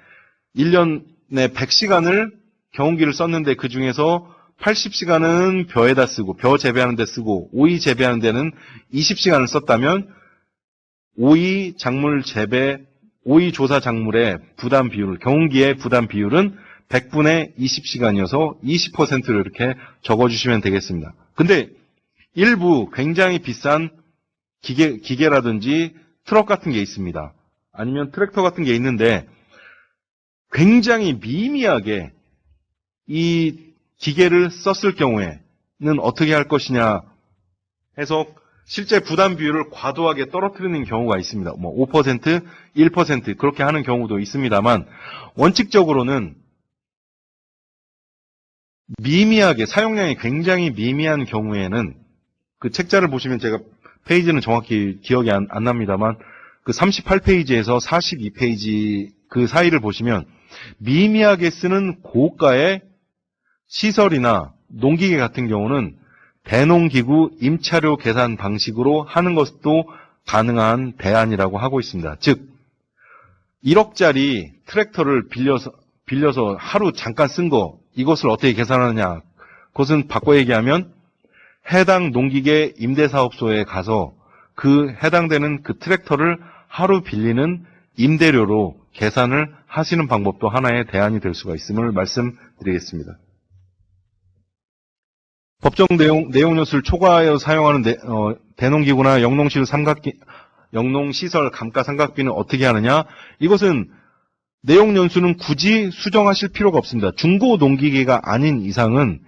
1년에 100시간을 경운기를 썼는데 그 중에서 80시간은 벼에다 쓰고 벼 재배하는 데 쓰고 오이 재배하는 데는 20시간을 썼다면 오이 조사 작물의 부담 비율, 경운기의 부담 비율은 100분의 20시간이어서 20%를 이렇게 적어주시면 되겠습니다. 근데 일부 굉장히 비싼 기계라든지 트럭 같은 게 있습니다. 아니면 트랙터 같은 게 있는데 굉장히 미미하게 이 기계를 썼을 경우에는 어떻게 할 것이냐 해서 실제 부담 비율을 과도하게 떨어뜨리는 경우가 있습니다. 5%, 1% 그렇게 하는 경우도 있습니다만 원칙적으로는 미미하게 사용량이 굉장히 미미한 경우에는 그 책자를 보시면 제가 페이지는 정확히 기억이 안 납니다만 그 38페이지에서 42페이지 그 사이를 보시면 미미하게 쓰는 고가의 시설이나 농기계 같은 경우는 대농기구 임차료 계산 방식으로 하는 것도 가능한 대안이라고 하고 있습니다. 즉 1억짜리 트랙터를 빌려서 하루 잠깐 쓴 거 이것을 어떻게 계산하느냐. 그것은 바꿔 얘기하면 해당 농기계 임대사업소에 가서 그 해당되는 그 트랙터를 하루 빌리는 임대료로 계산을 하시는 방법도 하나의 대안이 될 수가 있음을 말씀드리겠습니다. 법정 내용 연수를 초과하여 사용하는 대농기구나 영농시설 감가상각비는 어떻게 하느냐? 이것은 내용 연수는 굳이 수정하실 필요가 없습니다. 중고 농기계가 아닌 이상은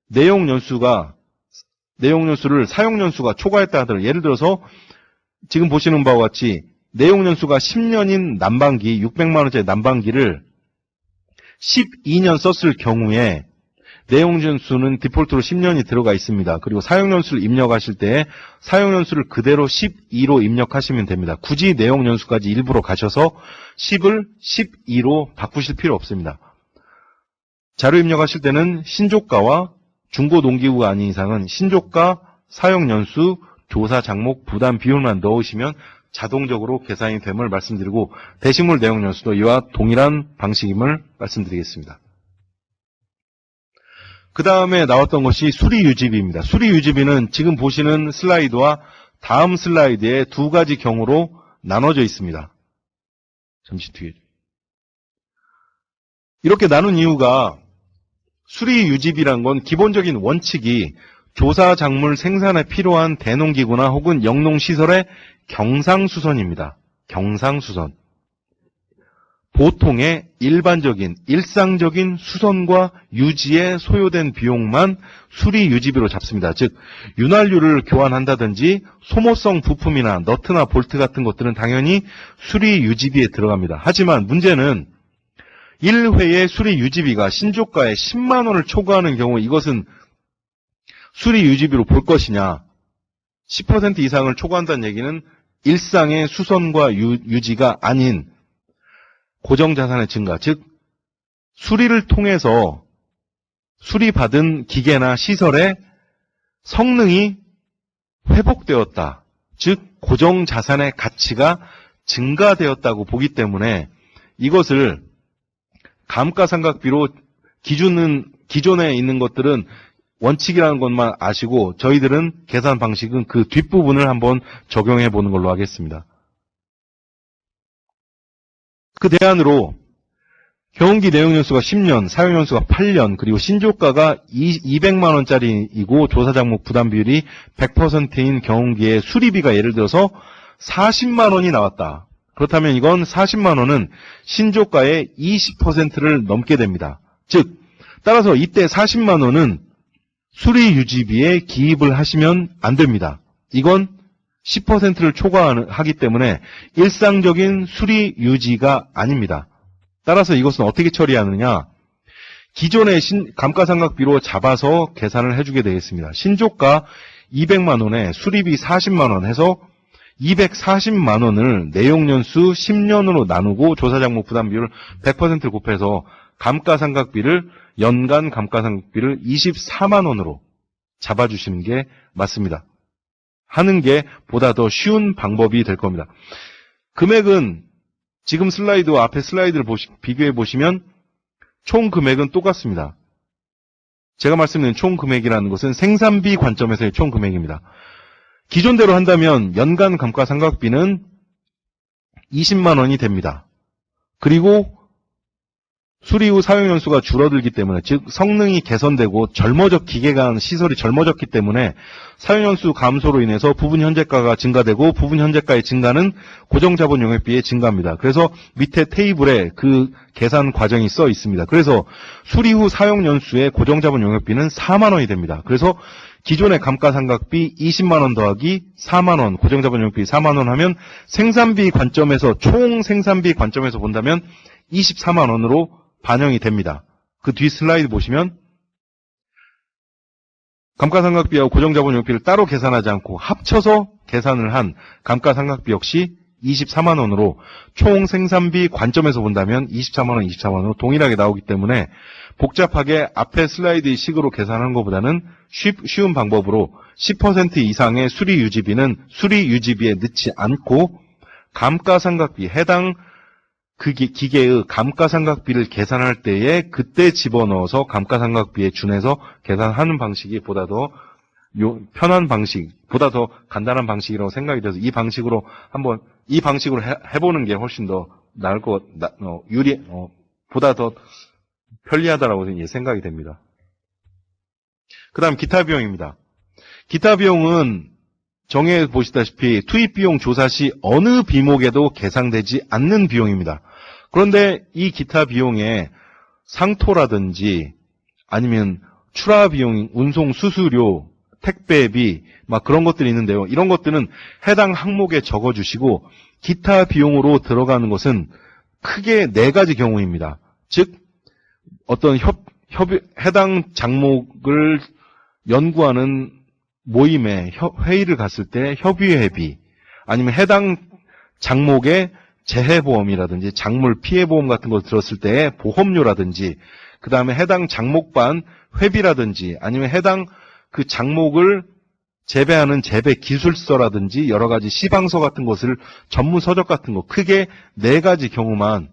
내용 연수를 사용 연수가 초과했다 하더라도 예를 들어서 지금 보시는 바와 같이 내용 연수가 10년인 난방기 600만 원짜리 난방기를 12년 썼을 경우에 내용 연수는 디폴트로 10년이 들어가 있습니다. 그리고 사용 연수를 입력하실 때 사용 연수를 그대로 12로 입력하시면 됩니다. 굳이 내용 연수까지 일부러 가셔서 10을 12로 바꾸실 필요 없습니다. 자료 입력하실 때는 신조가와 중고 농기구가 아닌 이상은 신조가, 사용 연수, 조사 장목, 부담 비율만 넣으시면 자동적으로 계산이 됨을 말씀드리고 대식물 내용 연수도 이와 동일한 방식임을 말씀드리겠습니다. 그 다음에 나왔던 것이 수리유지비입니다. 수리유지비는 지금 보시는 슬라이드와 다음 슬라이드에 두 가지 경우로 나눠져 있습니다. 잠시 뒤에. 이렇게 나눈 이유가 수리유지비란 건 기본적인 원칙이 조사 작물 생산에 필요한 대농기구나 혹은 영농시설의 경상수선입니다. 경상수선. 보통의 일반적인 일상적인 수선과 유지에 소요된 비용만 수리유지비로 잡습니다. 즉 윤활유를 교환한다든지 소모성 부품이나 너트나 볼트 같은 것들은 당연히 수리유지비에 들어갑니다. 하지만 문제는 1회의 수리유지비가 신조가에 10만 원을 초과하는 경우 이것은 수리유지비로 볼 것이냐. 10% 이상을 초과한다는 얘기는 일상의 수선과 유지가 아닌 고정자산의 증가, 즉 수리를 통해서 수리받은 기계나 시설의 성능이 회복되었다. 즉 고정자산의 가치가 증가되었다고 보기 때문에 이것을 감가상각비로 기존에 있는 것들은 원칙이라는 것만 아시고 저희들은 계산 방식은 그 뒷부분을 한번 적용해 보는 걸로 하겠습니다. 그 대안으로 경운기 내용연수가 10년, 사용연수가 8년, 그리고 신조가가 200만 원짜리이고 조사장목 부담 비율이 100%인 경운기의 수리비가 예를 들어서 40만 원이 나왔다. 그렇다면 이건 40만 원은 신조가의 20%를 넘게 됩니다. 즉 따라서 이때 40만 원은 수리유지비에 기입을 하시면 안 됩니다. 이건 10%를 초과하기 때문에 일상적인 수리유지가 아닙니다. 따라서 이것은 어떻게 처리하느냐? 기존의 감가상각비로 잡아서 계산을 해주게 되겠습니다. 신조가 200만 원에 수리비 40만 원 해서 240만 원을 내용연수 10년으로 나누고 조사장목 부담비율 100%를 곱해서 감가상각비를 연간 감가상각비를 24만 원으로 잡아주시는 게 맞습니다. 하는 게 보다 더 쉬운 방법이 될 겁니다. 금액은 지금 슬라이드와 앞에 슬라이드를 비교해 보시면 총 금액은 똑같습니다. 제가 말씀드린 총 금액이라는 것은 생산비 관점에서의 총 금액입니다. 기존대로 한다면 연간 감가상각비는 20만 원이 됩니다. 그리고 수리 후 사용연수가 줄어들기 때문에, 즉 성능이 개선되고 기계가 시설이 젊어졌기 때문에 사용연수 감소로 인해서 부분 현재가가 증가되고 부분 현재가의 증가는 고정자본 용역비의 증가입니다. 그래서 밑에 테이블에 그 계산 과정이 써 있습니다. 그래서 수리 후 사용연수의 고정자본 용역비는 4만 원이 됩니다. 그래서 기존의 감가상각비 20만 원 더하기 4만 원, 고정자본 용역비 4만 원 하면 생산비 관점에서, 총 생산비 관점에서 본다면 24만 원으로 반영이 됩니다. 그 뒤 슬라이드 보시면 감가상각비하고 고정자본 용역비를 따로 계산하지 않고 합쳐서 계산을 한 감가상각비 역시 24만 원으로 총 생산비 관점에서 본다면 24만 원, 24만 원으로 동일하게 나오기 때문에 복잡하게 앞에 슬라이드 식으로 계산하는 것보다는 쉬운 방법으로 10% 이상의 수리유지비는 수리유지비에 넣지 않고 감가상각비, 해당 그 기계의 감가상각비를 계산할 때에 그때 집어넣어서 감가상각비에 준해서 계산하는 방식이 보다 더 편한 방식, 보다 더 간단한 방식이라고 생각이 돼서 이 방식으로 해보는 게 훨씬 더 나을 보다 더 편리하다라고 생각이 됩니다. 그 다음 기타 비용입니다. 기타 비용은 정해 보시다시피 투입비용 조사 시 어느 비목에도 계상되지 않는 비용입니다. 그런데 이 기타 비용에 상토라든지 아니면 출하 비용, 운송 수수료, 택배비 막 그런 것들이 있는데요. 이런 것들은 해당 항목에 적어주시고 기타 비용으로 들어가는 것은 크게 4가지 경우입니다. 즉 어떤 해당 장목을 연구하는 모임에 회의를 갔을 때 협의회비, 아니면 해당 장목의 재해보험이라든지 작물 피해보험 같은 걸 들었을 때 보험료라든지, 그 다음에 해당 장목반 회비라든지, 아니면 해당 그 장목을 재배하는 재배 기술서라든지 여러 가지 시방서 같은 것을 전문 서적 같은 거 크게 4가지 경우만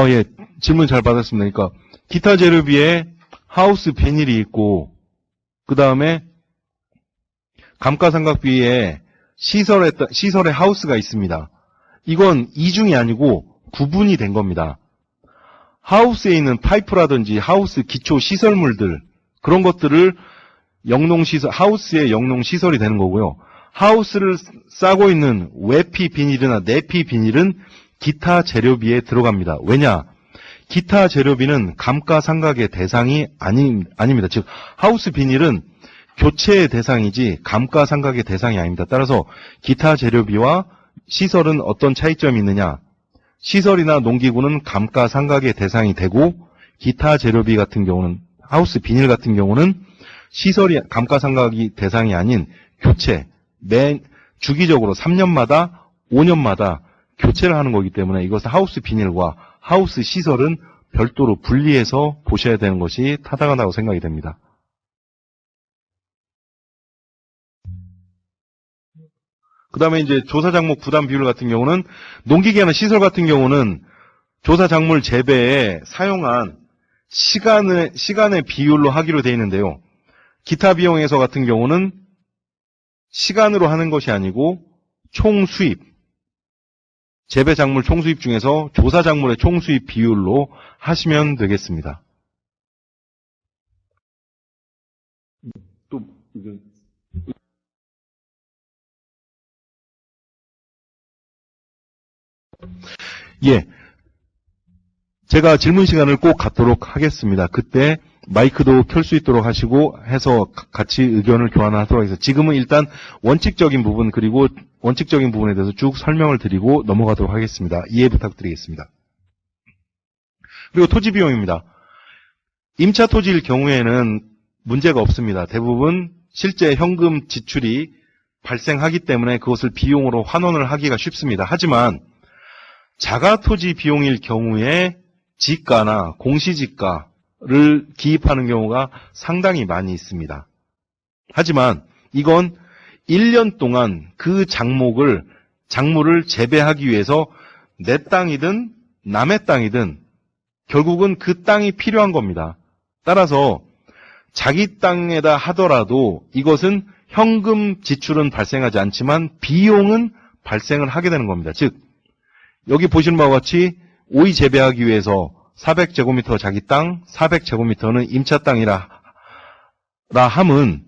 예, 질문 잘 받았습니다. 그러니까 기타 재료비에 하우스 비닐이 있고, 그 다음에 감가상각비에 시설에 하우스가 있습니다. 이건 이중이 아니고 구분이 된 겁니다. 하우스에 있는 파이프라든지 하우스 기초 시설물들, 그런 것들을 하우스의 영농시설이 되는 거고요. 하우스를 싸고 있는 외피 비닐이나 내피 비닐은 기타 재료비에 들어갑니다. 왜냐? 기타 재료비는 감가상각의 대상이 아닙니다. 즉, 하우스 비닐은 교체의 대상이지 감가상각의 대상이 아닙니다. 따라서 기타 재료비와 시설은 어떤 차이점이 있느냐? 시설이나 농기구는 감가상각의 대상이 되고, 기타 재료비 같은 경우는, 하우스 비닐 같은 경우는 시설이 감가상각이 대상이 아닌 교체, 주기적으로 3년마다 5년마다 교체를 하는 거기 때문에 이것은 하우스 비닐과 하우스 시설은 별도로 분리해서 보셔야 되는 것이 타당하다고 생각이 됩니다. 그 다음에 이제 조사작목 부담 비율 같은 경우는 농기계나 시설 같은 경우는 조사작물 재배에 사용한 시간의 비율로 하기로 되어 있는데요. 기타 비용에서 같은 경우는 시간으로 하는 것이 아니고 총수입, 재배작물 총수입 중에서 조사작물의 총수입 비율로 하시면 되겠습니다. 또 예, 제가 질문 시간을 꼭 갖도록 하겠습니다. 그때 마이크도 켤 수 있도록 하시고 해서 같이 의견을 교환하도록 하겠습니다. 지금은 일단 원칙적인 부분 그리고 원칙적인 부분에 대해서 쭉 설명을 드리고 넘어가도록 하겠습니다. 이해 부탁드리겠습니다. 그리고 토지 비용입니다. 임차 토지일 경우에는 문제가 없습니다. 대부분 실제 현금 지출이 발생하기 때문에 그것을 비용으로 환원을 하기가 쉽습니다. 하지만 자가 토지 비용일 경우에 지가나 공시지가를 기입하는 경우가 상당히 많이 있습니다. 하지만 이건 1년 동안 그 작물을 재배하기 위해서 내 땅이든 남의 땅이든 결국은 그 땅이 필요한 겁니다. 따라서 자기 땅에다 하더라도 이것은 현금 지출은 발생하지 않지만 비용은 발생을 하게 되는 겁니다. 즉 여기 보시는 바와 같이 오이 재배하기 위해서 400제곱미터 자기 땅, 400제곱미터는 임차 땅이라 함은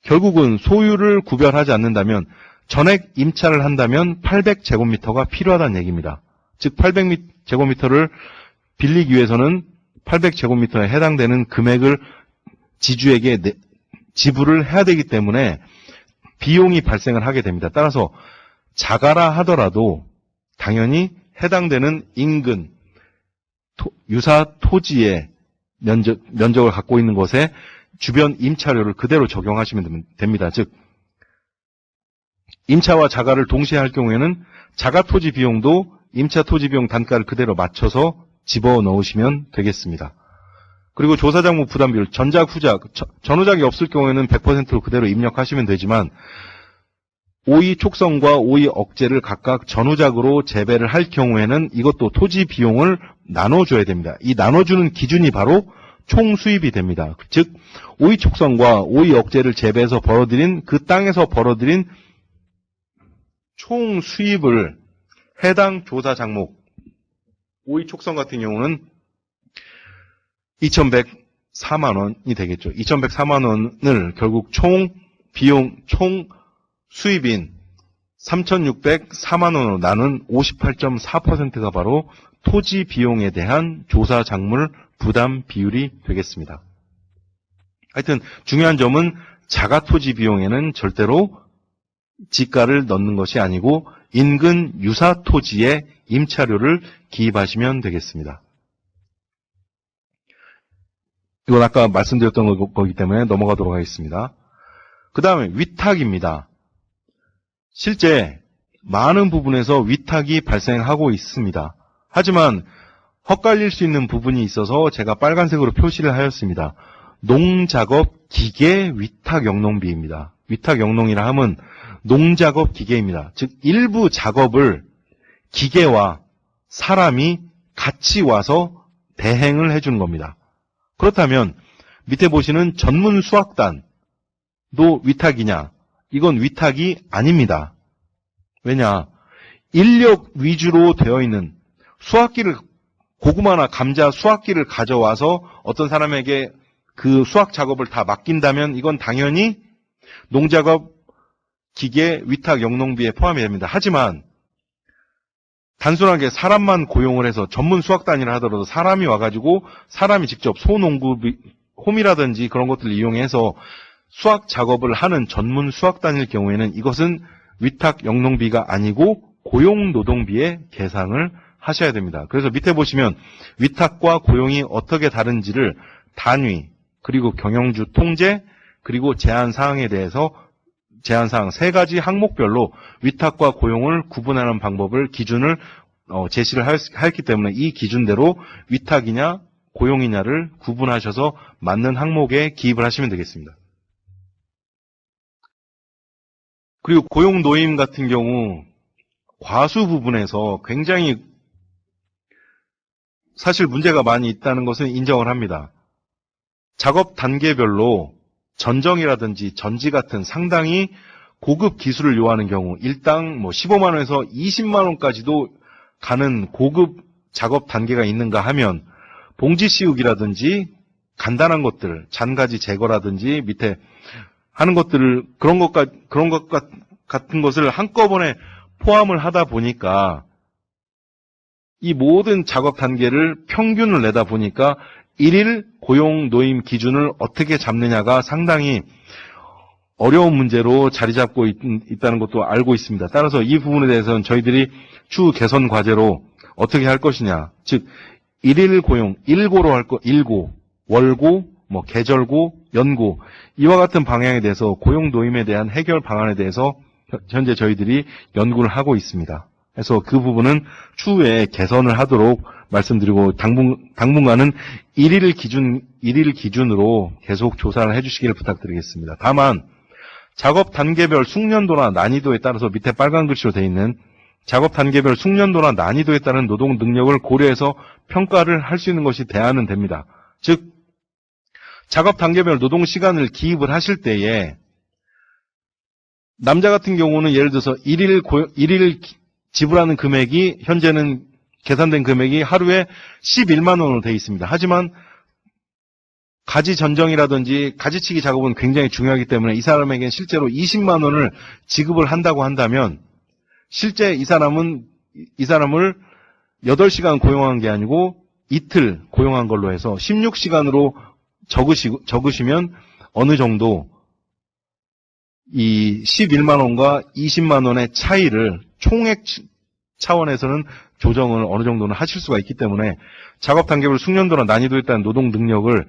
결국은 소유를 구별하지 않는다면 전액 임차를 한다면 800제곱미터가 필요하다는 얘기입니다. 즉 800제곱미터를 빌리기 위해서는 800제곱미터에 해당되는 금액을 지주에게 지불을 해야 되기 때문에 비용이 발생을 하게 됩니다. 따라서 자가라 하더라도 당연히 해당되는 인근, 유사 토지의 면적을 갖고 있는 것에 주변 임차료를 그대로 적용하시면 됩니다. 즉 임차와 자가를 동시에 할 경우에는 자가 토지 비용도 임차 토지 비용 단가를 그대로 맞춰서 집어넣으시면 되겠습니다. 그리고 조사작목 부담 비율, 전작, 후작, 전후작이 없을 경우에는 100%로 그대로 입력하시면 되지만 오이 촉성과 오이 억제를 각각 전후작으로 재배를 할 경우에는 이것도 토지 비용을 나눠줘야 됩니다. 이 나눠주는 기준이 바로 총수입이 됩니다. 즉 오이 촉성과 오이 억제를 재배해서 벌어들인 그 땅에서 벌어들인 총수입을 해당 조사작목 오이 촉성 같은 경우는 2,104만 원이 되겠죠. 2,104만 원을 결국 총 비용, 총 수입인 3,604만 원으로 나눈 58.4%가 바로 토지 비용에 대한 조사 작물 부담 비율이 되겠습니다. 하여튼 중요한 점은 자가 토지 비용에는 절대로 지가를 넣는 것이 아니고 인근 유사 토지에 임차료를 기입하시면 되겠습니다. 이건 아까 말씀드렸던 거기 때문에 넘어가도록 하겠습니다. 그 다음에 위탁입니다. 실제 많은 부분에서 위탁이 발생하고 있습니다. 하지만 헛갈릴 수 있는 부분이 있어서 제가 빨간색으로 표시를 하였습니다. 농작업 기계 위탁 영농비입니다. 위탁 영농이라 함은 농작업 기계입니다. 즉 일부 작업을 기계와 사람이 같이 와서 대행을 해주는 겁니다. 그렇다면 밑에 보시는 전문 수학단도 위탁이냐? 이건 위탁이 아닙니다. 왜냐? 인력 위주로 되어 있는 수학기를, 고구마나 감자 수학기를 가져와서 어떤 사람에게 그 수학 작업을 다 맡긴다면 이건 당연히 농작업 기계 위탁 영농비에 포함이 됩니다. 하지만 단순하게 사람만 고용을 해서 전문 수학단이라 하더라도 사람이 와가지고 사람이 직접 소농구 홈이라든지 그런 것들을 이용해서 수학 작업을 하는 전문 수학단일 경우에는 이것은 위탁 영농비가 아니고 고용노동비의 계상을 하셔야 됩니다. 그래서 밑에 보시면 위탁과 고용이 어떻게 다른지를 단위, 그리고 경영주 통제, 그리고 제한사항에 대해서 제한사항 3가지 항목별로 위탁과 고용을 구분하는 방법을, 기준을 제시를 했기 때문에 이 기준대로 위탁이냐 고용이냐를 구분하셔서 맞는 항목에 기입을 하시면 되겠습니다. 그리고 고용 노임 같은 경우 과수 부분에서 굉장히 사실 문제가 많이 있다는 것은 인정을 합니다. 작업 단계별로 전정이라든지 전지 같은 상당히 고급 기술을 요하는 경우 일당 15만 원에서 20만 원까지도 가는 고급 작업 단계가 있는가 하면 봉지 씌우기라든지 간단한 것들, 잔가지 제거라든지 밑에 하는 것들을 그런 것 같은 것을 한꺼번에 포함을 하다 보니까 이 모든 작업 단계를 평균을 내다 보니까 일일 고용 노임 기준을 어떻게 잡느냐가 상당히 어려운 문제로 자리 잡고 있다는 것도 알고 있습니다. 따라서 이 부분에 대해서는 저희들이 추후 개선 과제로 어떻게 할 것이냐, 즉 일일 고용, 일고로 할 것, 일고, 월고, 계절고, 연고 이와 같은 방향에 대해서 고용 노임에 대한 해결 방안에 대해서 현재 저희들이 연구를 하고 있습니다. 그래서 그 부분은 추후에 개선을 하도록 말씀드리고 당분간은 일일 기준으로 계속 조사를 해주시기를 부탁드리겠습니다. 다만 작업 단계별 숙련도나 난이도에 따라서 밑에 빨간 글씨로 되어 있는 작업 단계별 숙련도나 난이도에 따른 노동 능력을 고려해서 평가를 할 수 있는 것이 돼야는 됩니다. 즉 작업 단계별 노동 시간을 기입을 하실 때에 남자 같은 경우는 예를 들어서 일일 지불하는 금액이 현재는 계산된 금액이 하루에 11만 원으로 되어 있습니다. 하지만 가지 전정이라든지 가지치기 작업은 굉장히 중요하기 때문에 이 사람에게는 실제로 20만 원을 지급을 한다고 한다면 실제 이 사람을 8시간 고용한 게 아니고 이틀 고용한 걸로 해서 16시간으로 적으시면 어느 정도 이 11만 원과 20만 원의 차이를 총액 차원에서는 조정을 어느 정도는 하실 수가 있기 때문에 작업 단계별 숙련도나 난이도에 따른 노동 능력을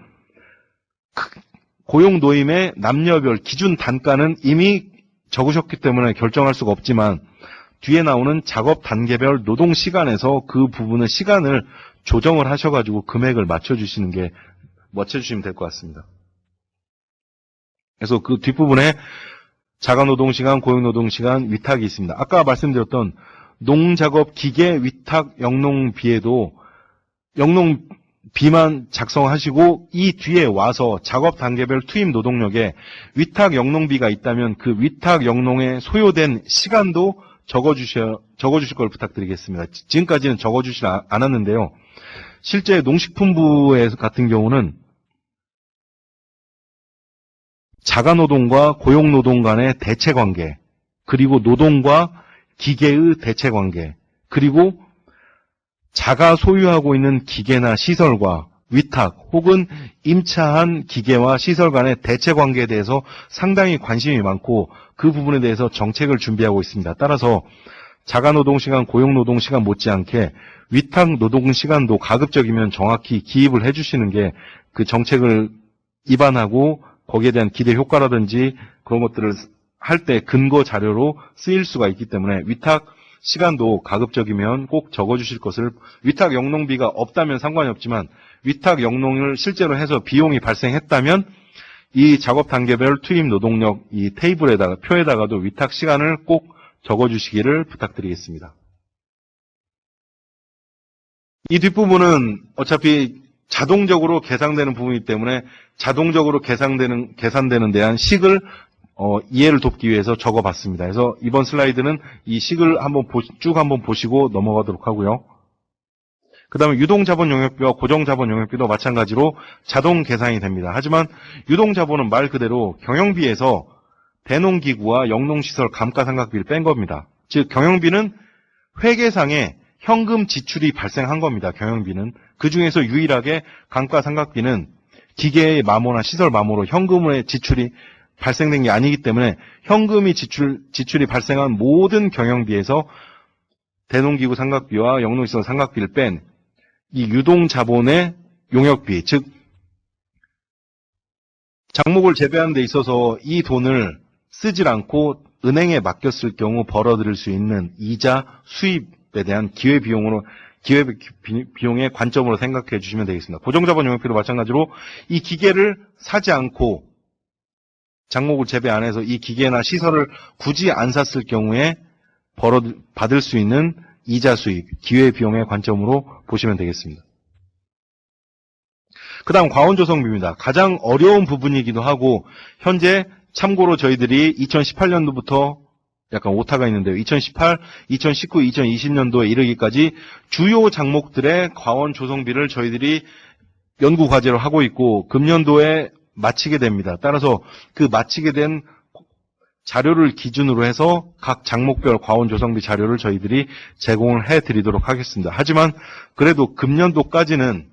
고용 노임의 남녀별 기준 단가는 이미 적으셨기 때문에 결정할 수가 없지만 뒤에 나오는 작업 단계별 노동 시간에서 그 부분의 시간을 조정을 하셔가지고 금액을 맞춰주시면 될 것 같습니다. 그래서 그 뒷부분에 자가노동시간, 고용노동시간, 위탁이 있습니다. 아까 말씀드렸던 농작업 기계 위탁 영농비에도 영농비만 작성하시고 이 뒤에 와서 작업 단계별 투입 노동력에 위탁 영농비가 있다면 그 위탁 영농에 소요된 시간도 적어주실 걸 부탁드리겠습니다. 지금까지는 적어주지 않았는데요. 실제 농식품부에 같은 경우는 자가노동과 고용노동 간의 대체관계, 그리고 노동과 기계의 대체관계, 그리고 자가 소유하고 있는 기계나 시설과 위탁 혹은 임차한 기계와 시설 간의 대체관계에 대해서 상당히 관심이 많고 그 부분에 대해서 정책을 준비하고 있습니다. 따라서 자가노동시간, 고용노동시간 못지않게 위탁 노동시간도 가급적이면 정확히 기입을 해주시는 게 그 정책을 입안하고 거기에 대한 기대 효과라든지 그런 것들을 할 때 근거 자료로 쓰일 수가 있기 때문에 위탁 시간도 가급적이면 꼭 적어주실 것을, 위탁 영농비가 없다면 상관이 없지만 위탁 영농을 실제로 해서 비용이 발생했다면 이 작업 단계별 투입 노동력 이 테이블에다가 표에다가도 위탁 시간을 꼭 적어주시기를 부탁드리겠습니다. 이 뒷부분은 어차피 자동적으로 계산되는 부분이기 때문에 자동적으로 계산되는 대한 식을 이해를 돕기 위해서 적어봤습니다. 그래서 이번 슬라이드는 이 식을 쭉 한번 보시고 넘어가도록 하고요. 그 다음에 유동자본 용역비와 고정자본 용역비도 마찬가지로 자동 계산이 됩니다. 하지만 유동자본은 말 그대로 경영비에서 대농기구와 영농시설 감가상각비를 뺀 겁니다. 즉 경영비는 회계상에 현금 지출이 발생한 겁니다. 경영비는. 그 중에서 유일하게 감가상각비는 기계의 마모나 시설 마모로 현금의 지출이 발생된 게 아니기 때문에 현금이 지출이 발생한 모든 경영비에서 대농기구 상각비와 영농시설 상각비를 뺀 이 유동자본의 용역비, 즉 장목을 재배하는 데 있어서 이 돈을 쓰질 않고 은행에 맡겼을 경우 벌어들일 수 있는 이자 수입에 대한 기회비용의 관점으로 생각해 주시면 되겠습니다. 고정자본 용역비도 마찬가지로 이 기계를 사지 않고 장목을 재배 안 해서 이 기계나 시설을 굳이 안 샀을 경우에 받을 수 있는 이자 수입, 기회비용의 관점으로 보시면 되겠습니다. 그 다음 과원조성비입니다. 가장 어려운 부분이기도 하고 현재 참고로 저희들이 2018년도부터 약간 오타가 있는데요. 2018, 2019, 2020년도에 이르기까지 주요 장목들의 과원조성비를 저희들이 연구과제로 하고 있고 금년도에 마치게 됩니다. 따라서 그 마치게 된 자료를 기준으로 해서 각 장목별 과원조성비 자료를 저희들이 제공을 해드리도록 하겠습니다. 하지만 그래도 금년도까지는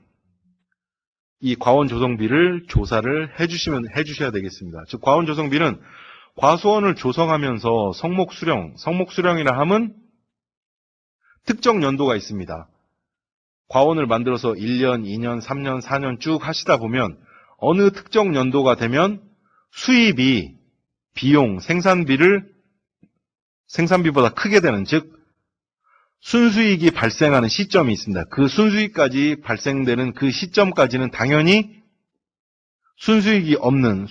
이 과원조성비를 조사를 해주셔야 되겠습니다. 즉 과원조성비는 과수원을 조성하면서 성목수령이라 함은 특정 연도가 있습니다. 과원을 만들어서 1년, 2년, 3년, 4년 쭉 하시다 보면 어느 특정 연도가 되면 수입이 비용, 생산비보다 크게 되는, 즉 순수익이 발생하는 시점이 있습니다. 그 순수익까지 발생되는 그 시점까지는 당연히 순수익이 없는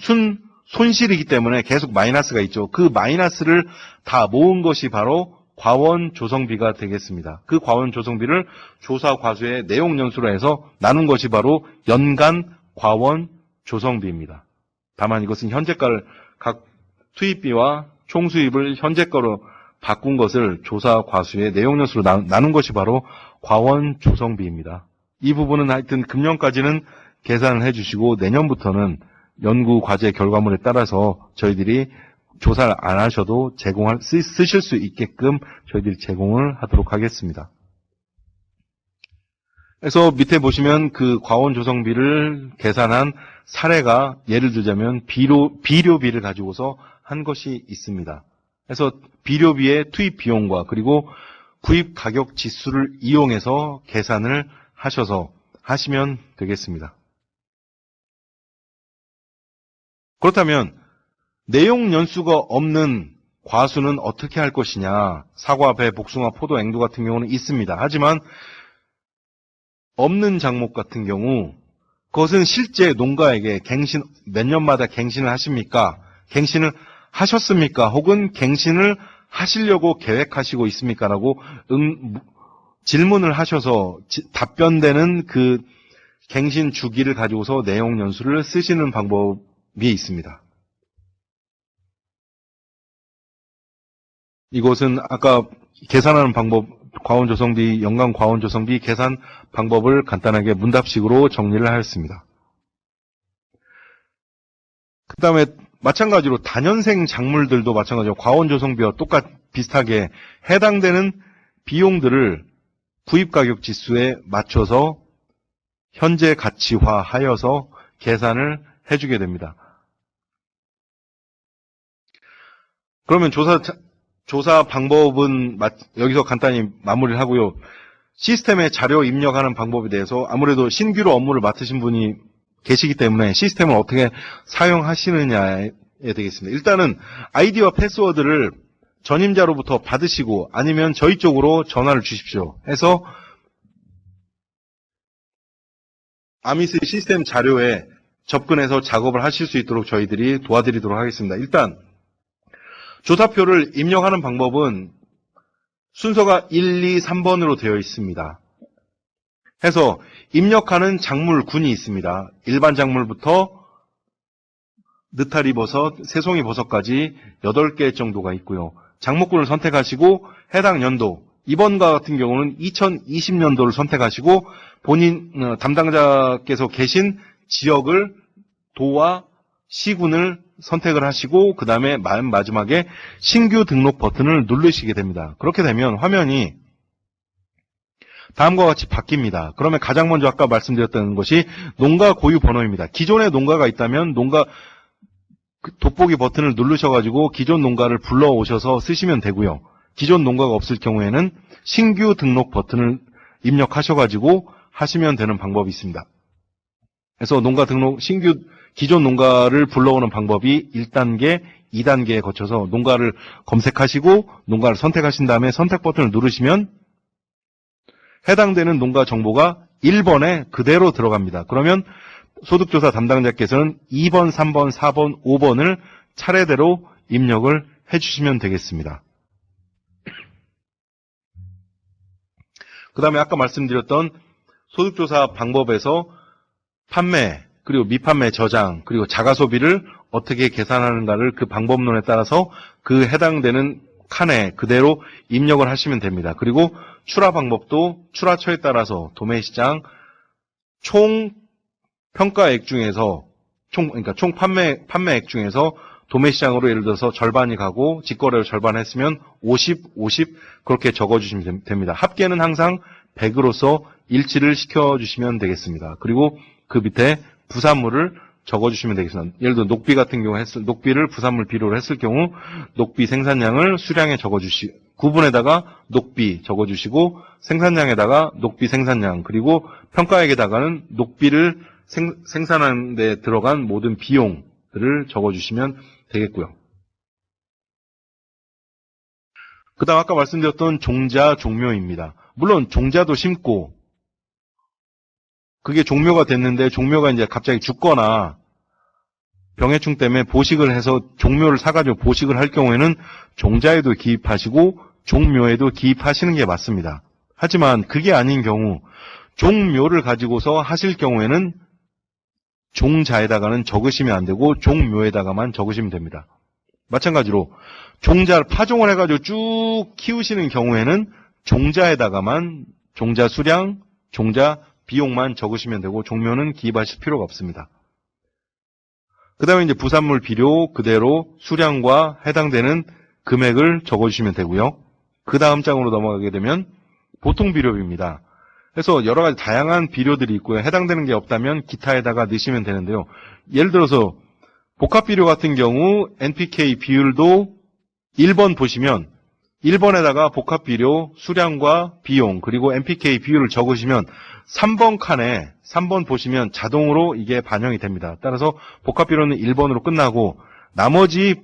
손실이기 때문에 계속 마이너스가 있죠. 그 마이너스를 다 모은 것이 바로 과원조성비가 되겠습니다. 그 과원조성비를 조사과수의 내용연수로 해서 나눈 것이 바로 연간 과원조성비입니다. 다만 이것은 현재가를 각 투입비와 총수입을 현재가로 바꾼 것을 조사과수의 내용연수로 나눈 것이 바로 과원조성비입니다. 이 부분은 하여튼 금년까지는 계산을 해주시고 내년부터는 연구과제 결과물에 따라서 저희들이 조사를 안 하셔도 쓰실 수 있게끔 저희들이 제공을 하도록 하겠습니다. 그래서 밑에 보시면 그 과원조성비를 계산한 사례가 예를 들자면 비료비를 가지고서 한 것이 있습니다. 그래서 비료비의 투입 비용과 그리고 구입 가격 지수를 이용해서 계산을 하시면 되겠습니다. 그렇다면 내용 연수가 없는 과수는 어떻게 할 것이냐? 사과, 배, 복숭아, 포도, 앵두 같은 경우는 있습니다. 하지만 없는 장목 같은 경우 그것은 실제 농가에게 몇 년마다 갱신을 하십니까? 갱신을 하셨습니까? 혹은 갱신을 하시려고 계획하시고 있습니까? 라고 질문을 하셔서 답변되는 그 갱신 주기를 가지고서 내용 연수를 쓰시는 방법이 있습니다. 이것은 아까 계산하는 방법, 과원조성비, 연간 과원조성비 계산 방법을 간단하게 문답식으로 정리를 하였습니다. 그 다음에 마찬가지로 단연생 작물들도 마찬가지로 과원조성비와 비슷하게 해당되는 비용들을 구입가격 지수에 맞춰서 현재 가치화하여서 계산을 해주게 됩니다. 그러면 조사 방법은 여기서 간단히 마무리를 하고요. 시스템에 자료 입력하는 방법에 대해서 아무래도 신규로 업무를 맡으신 분이 계시기 때문에 시스템을 어떻게 사용하시느냐에 되겠습니다. 일단은 아이디와 패스워드를 전임자로부터 받으시고 아니면 저희 쪽으로 전화를 주십시오. 해서 아미스 시스템 자료에 접근해서 작업을 하실 수 있도록 저희들이 도와드리도록 하겠습니다. 일단 조사표를 입력하는 방법은 순서가 1, 2, 3번으로 되어 있습니다. 해서 입력하는 작물군이 있습니다. 일반 작물부터 느타리 버섯, 새송이 버섯까지 8개 정도가 있고요. 작물군을 선택하시고 해당 연도, 이번과 같은 경우는 2020년도를 선택하시고 본인 담당자께서 계신 지역을 도와 시군을 선택을 하시고 그 다음에 마지막에 신규 등록 버튼을 누르시게 됩니다. 그렇게 되면 화면이 다음과 같이 바뀝니다. 그러면 가장 먼저 아까 말씀드렸던 것이 농가 고유 번호입니다. 기존에 농가가 있다면 농가 돋보기 버튼을 누르셔가지고 기존 농가를 불러오셔서 쓰시면 되고요. 기존 농가가 없을 경우에는 신규 등록 버튼을 입력하셔가지고 하시면 되는 방법이 있습니다. 그래서 농가 등록, 기존 농가를 불러오는 방법이 1단계, 2단계에 거쳐서 농가를 검색하시고 농가를 선택하신 다음에 선택 버튼을 누르시면 해당되는 농가 정보가 1번에 그대로 들어갑니다. 그러면 소득조사 담당자께서는 2번, 3번, 4번, 5번을 차례대로 입력을 해주시면 되겠습니다. 그 다음에 아까 말씀드렸던 소득조사 방법에서 판매, 그리고 미판매 저장, 그리고 자가소비를 어떻게 계산하는가를 그 방법론에 따라서 그 해당되는 칸에 그대로 입력을 하시면 됩니다. 그리고 출하 방법도 출하처에 따라서 도매시장 총 평가액 중에서 그러니까 총 판매액 중에서 도매시장으로 예를 들어서 절반이 가고 직거래로 절반 했으면 50, 50 그렇게 적어주시면 됩니다. 합계는 항상 100으로서 일치를 시켜주시면 되겠습니다. 그리고 그 밑에 부산물을 적어주시면 되겠습니다. 예를 들어 녹비 같은 경우 녹비를 부산물 비료로 했을 경우 녹비 생산량을 수량에 구분에다가 녹비 적어주시고 생산량에다가 녹비 생산량 그리고 평가액에다가는 녹비를 생산하는 데 들어간 모든 비용들을 적어주시면 되겠고요. 그 다음 아까 말씀드렸던 종자, 종묘입니다. 물론 종자도 심고 그게 종묘가 됐는데 종묘가 이제 갑자기 죽거나 병해충 때문에 보식을 해서 종묘를 사가지고 보식을 할 경우에는 종자에도 기입하시고 종묘에도 기입하시는 게 맞습니다. 하지만 그게 아닌 경우 종묘를 가지고서 하실 경우에는 종자에다가는 적으시면 안 되고 종묘에다가만 적으시면 됩니다. 마찬가지로 종자를 파종을 해가지고 쭉 키우시는 경우에는 종자에다가만 종자 수량, 종자 비용만 적으시면 되고 종묘는 기입하실 필요가 없습니다. 그 다음에 이제 부산물 비료 그대로 수량과 해당되는 금액을 적어주시면 되고요. 그 다음 장으로 넘어가게 되면 보통 비료입니다. 그래서 여러 가지 다양한 비료들이 있고요. 해당되는 게 없다면 기타에다가 넣으시면 되는데요. 예를 들어서 복합 비료 같은 경우 NPK 비율도 1번 보시면 1번에다가 복합 비료 수량과 비용 그리고 NPK 비율을 적으시면 3번 칸에 3번 보시면 자동으로 이게 반영이 됩니다. 따라서 복합 비료는 1번으로 끝나고 나머지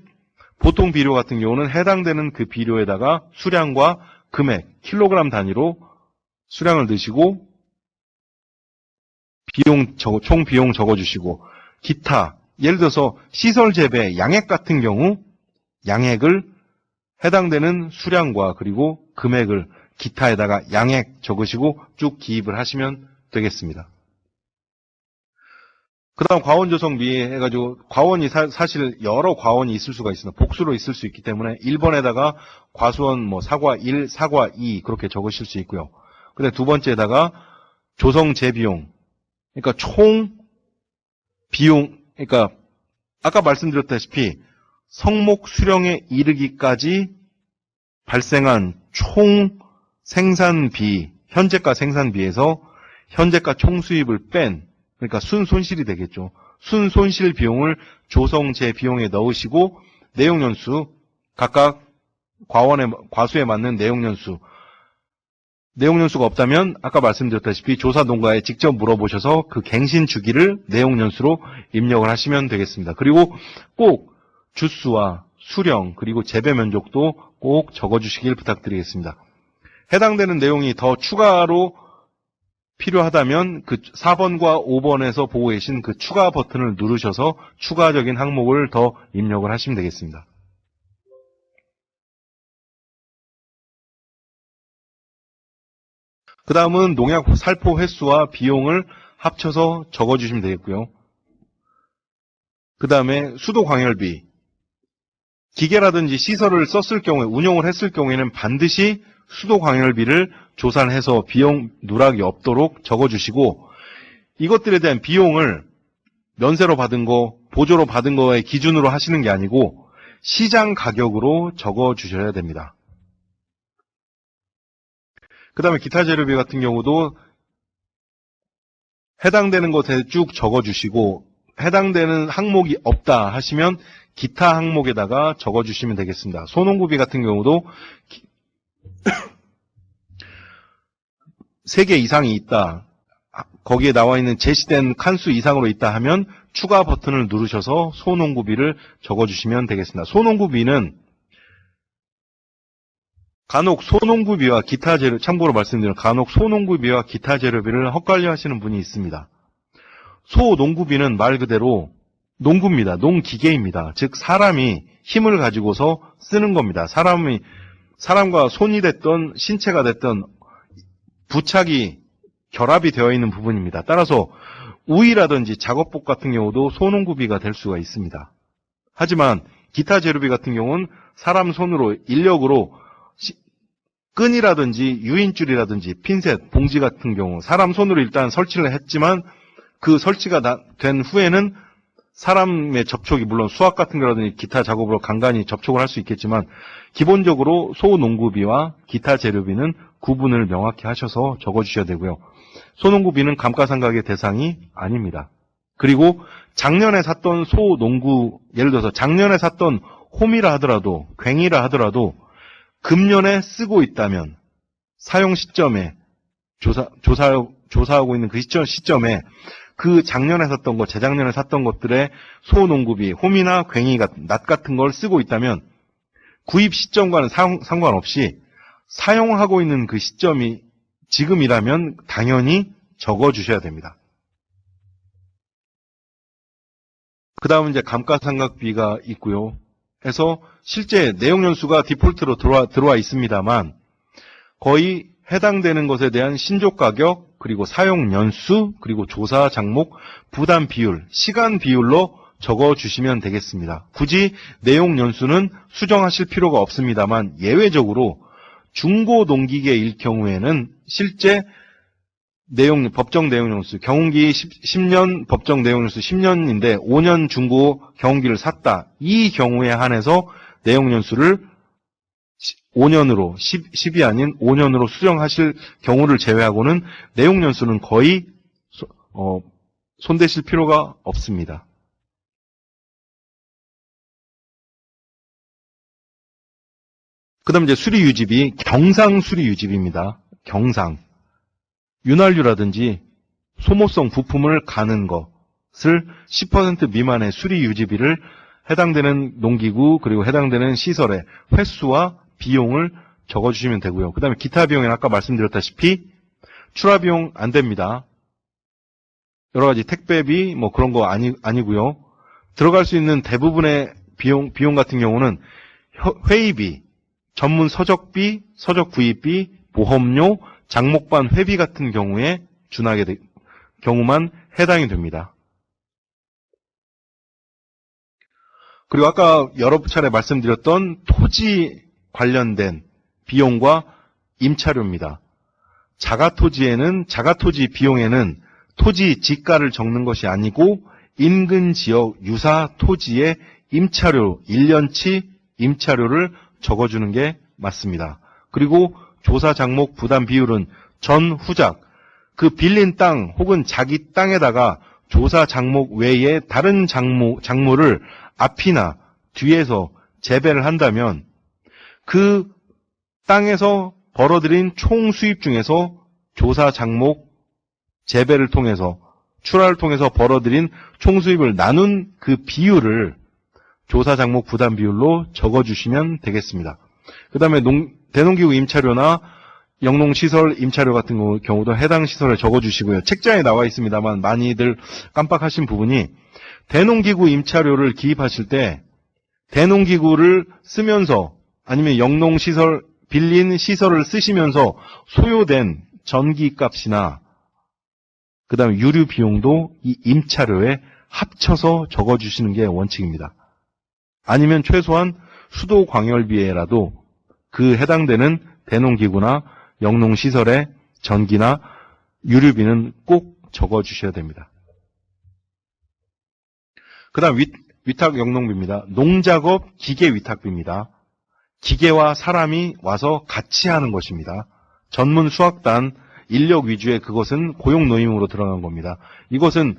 보통 비료 같은 경우는 해당되는 그 비료에다가 수량과 금액 킬로그램 단위로 수량을 넣으시고 총 비용 적어주시고 기타 예를 들어서 시설 재배 양액 같은 경우 양액을 해당되는 수량과 그리고 금액을 기타에다가 양액 적으시고 쭉 기입을 하시면 되겠습니다. 그 다음 과원조성비 해가지고 과원이 사실 여러 과원이 있을 수가 있습니다. 복수로 있을 수 있기 때문에 1번에다가 과수원 사과 1, 사과 2 그렇게 적으실 수 있고요. 근데 두 번째에다가 조성 재비용 그러니까 총 비용 그러니까 아까 말씀드렸다시피 성목 수령에 이르기까지 발생한 총 생산비, 현재가 생산비에서 현재가 총 수입을 뺀, 그러니까 순손실이 되겠죠. 순손실 비용을 조성재 비용에 넣으시고 내용연수, 각각 과수에 맞는 내용연수가 없다면 아까 말씀드렸다시피 조사 농가에 직접 물어보셔서 그 갱신 주기를 내용연수로 입력을 하시면 되겠습니다. 그리고 꼭 주수와 수령 그리고 재배 면적도 꼭 적어주시길 부탁드리겠습니다. 해당되는 내용이 더 추가로 필요하다면 그 4번과 5번에서 보고 계신 그 추가 버튼을 누르셔서 추가적인 항목을 더 입력을 하시면 되겠습니다. 그 다음은 농약 살포 횟수와 비용을 합쳐서 적어주시면 되겠고요. 그 다음에 수도 광열비. 기계라든지 시설을 썼을 경우에, 운용을 했을 경우에는 반드시 수도 광열비를 조사를 해서 비용 누락이 없도록 적어주시고, 이것들에 대한 비용을 면세로 받은 거, 보조로 받은 거의 기준으로 하시는 게 아니고 시장 가격으로 적어주셔야 됩니다. 그 다음에 기타 재료비 같은 경우도 해당되는 것에 쭉 적어주시고, 해당되는 항목이 없다 하시면 기타 항목에다가 적어주시면 되겠습니다. 소농구비 같은 경우도 3개 이상이 있다, 거기에 나와 있는 제시된 칸수 이상으로 있다 하면 추가 버튼을 누르셔서 소농구비를 적어주시면 되겠습니다. 소농구비는 간혹 소농구비와 기타 재료, 참고로 말씀드리면 간혹 소농구비와 기타 재료비를 헛갈려 하시는 분이 있습니다. 소농구비는 말 그대로 농구입니다. 농기계입니다. 즉 사람이 힘을 가지고서 쓰는 겁니다. 사람과 손이 됐던 신체가 됐던 부착이 결합이 되어 있는 부분입니다. 따라서 우이라든지 작업복 같은 경우도 소농구비가 될 수가 있습니다. 하지만 기타 재료비 같은 경우는 사람 손으로 인력으로 끈이라든지 유인줄이라든지 핀셋, 봉지 같은 경우 사람 손으로 일단 설치를 했지만 그 설치가 된 후에는 사람의 접촉이, 물론 수학 같은 거라든지 기타 작업으로 간간히 접촉을 할 수 있겠지만 기본적으로 소농구비와 기타 재료비는 구분을 명확히 하셔서 적어주셔야 되고요. 소농구비는 감가상각의 대상이 아닙니다. 그리고 작년에 샀던 소농구, 예를 들어서 작년에 샀던 홈이라 하더라도, 괭이라 하더라도 금년에 쓰고 있다면 사용 시점에 조사하고 있는 그 시점에 그 작년에 샀던 것, 재작년에 샀던 것들의 소농구비, 홈이나 괭이, 낫 같은 걸 쓰고 있다면 구입 시점과는 상관없이 사용하고 있는 그 시점이 지금이라면 당연히 적어주셔야 됩니다. 그 다음은 이제 감가상각비가 있고요. 해서 실제 내용연수가 디폴트로 들어와 있습니다만 거의 해당되는 것에 대한 신조가격, 그리고 사용연수, 그리고 조사 장목, 부담 비율, 시간 비율로 적어주시면 되겠습니다. 굳이 내용연수는 수정하실 필요가 없습니다만 예외적으로 중고 농기계일 경우에는 실제 법정 내용연수, 경운기 10년, 법정 내용연수 10년인데 5년 중고 경운기를 샀다. 이 경우에 한해서 내용연수를 5년으로, 10이 아닌 5년으로 수정하실 경우를 제외하고는 내용연수는 거의 손대실 필요가 없습니다. 그 다음 이제 수리유지비, 경상 수리유지비입니다. 경상. 윤활유라든지 소모성 부품을 가는 것을 10% 미만의 수리유지비를 해당되는 농기구 그리고 해당되는 시설의 횟수와 비용을 적어주시면 되고요. 그 다음에 기타 비용에는 아까 말씀드렸다시피 출하비용 안 됩니다. 여러 가지 택배비 뭐 그런 거 아니고요. 들어갈 수 있는 대부분의 비용 같은 경우는 회의비, 전문 서적비, 서적 구입비, 보험료, 장목반 회비 같은 경우에 경우만 해당이 됩니다. 그리고 아까 여러 차례 말씀드렸던 토지 관련된 비용과 임차료입니다. 자가토지 비용에는 토지 지가를 적는 것이 아니고 인근 지역 유사 토지의 임차료, 1년치 임차료를 적어주는 게 맞습니다. 그리고 조사 장목 부담 비율은 전 후작, 그 빌린 땅 혹은 자기 땅에다가 조사 장목 외에 다른 작물을 앞이나 뒤에서 재배를 한다면 그 땅에서 벌어들인 총 수입 중에서 조사 장목 재배를 통해서 출하를 통해서 벌어들인 총 수입을 나눈 그 비율을 조사 장목 부담 비율로 적어주시면 되겠습니다. 그 다음에 대농기구 임차료나 영농시설 임차료 같은 경우도 해당 시설에 적어주시고요. 책자에 나와 있습니다만 많이들 깜빡하신 부분이 대농기구 임차료를 기입하실 때 대농기구를 쓰면서 아니면 영농시설 빌린 시설을 쓰시면서 소요된 전기 값이나 그 다음에 유류 비용도 이 임차료에 합쳐서 적어주시는 게 원칙입니다. 아니면 최소한 수도 광열비에라도 그 해당되는 대농기구나 영농시설의 전기나 유류비는 꼭 적어주셔야 됩니다. 그 다음 위탁 영농비입니다. 농작업 기계 위탁비입니다. 기계와 사람이 와서 같이 하는 것입니다. 전문 수학단, 인력 위주의 그것은 고용 노임으로 들어간 겁니다. 이것은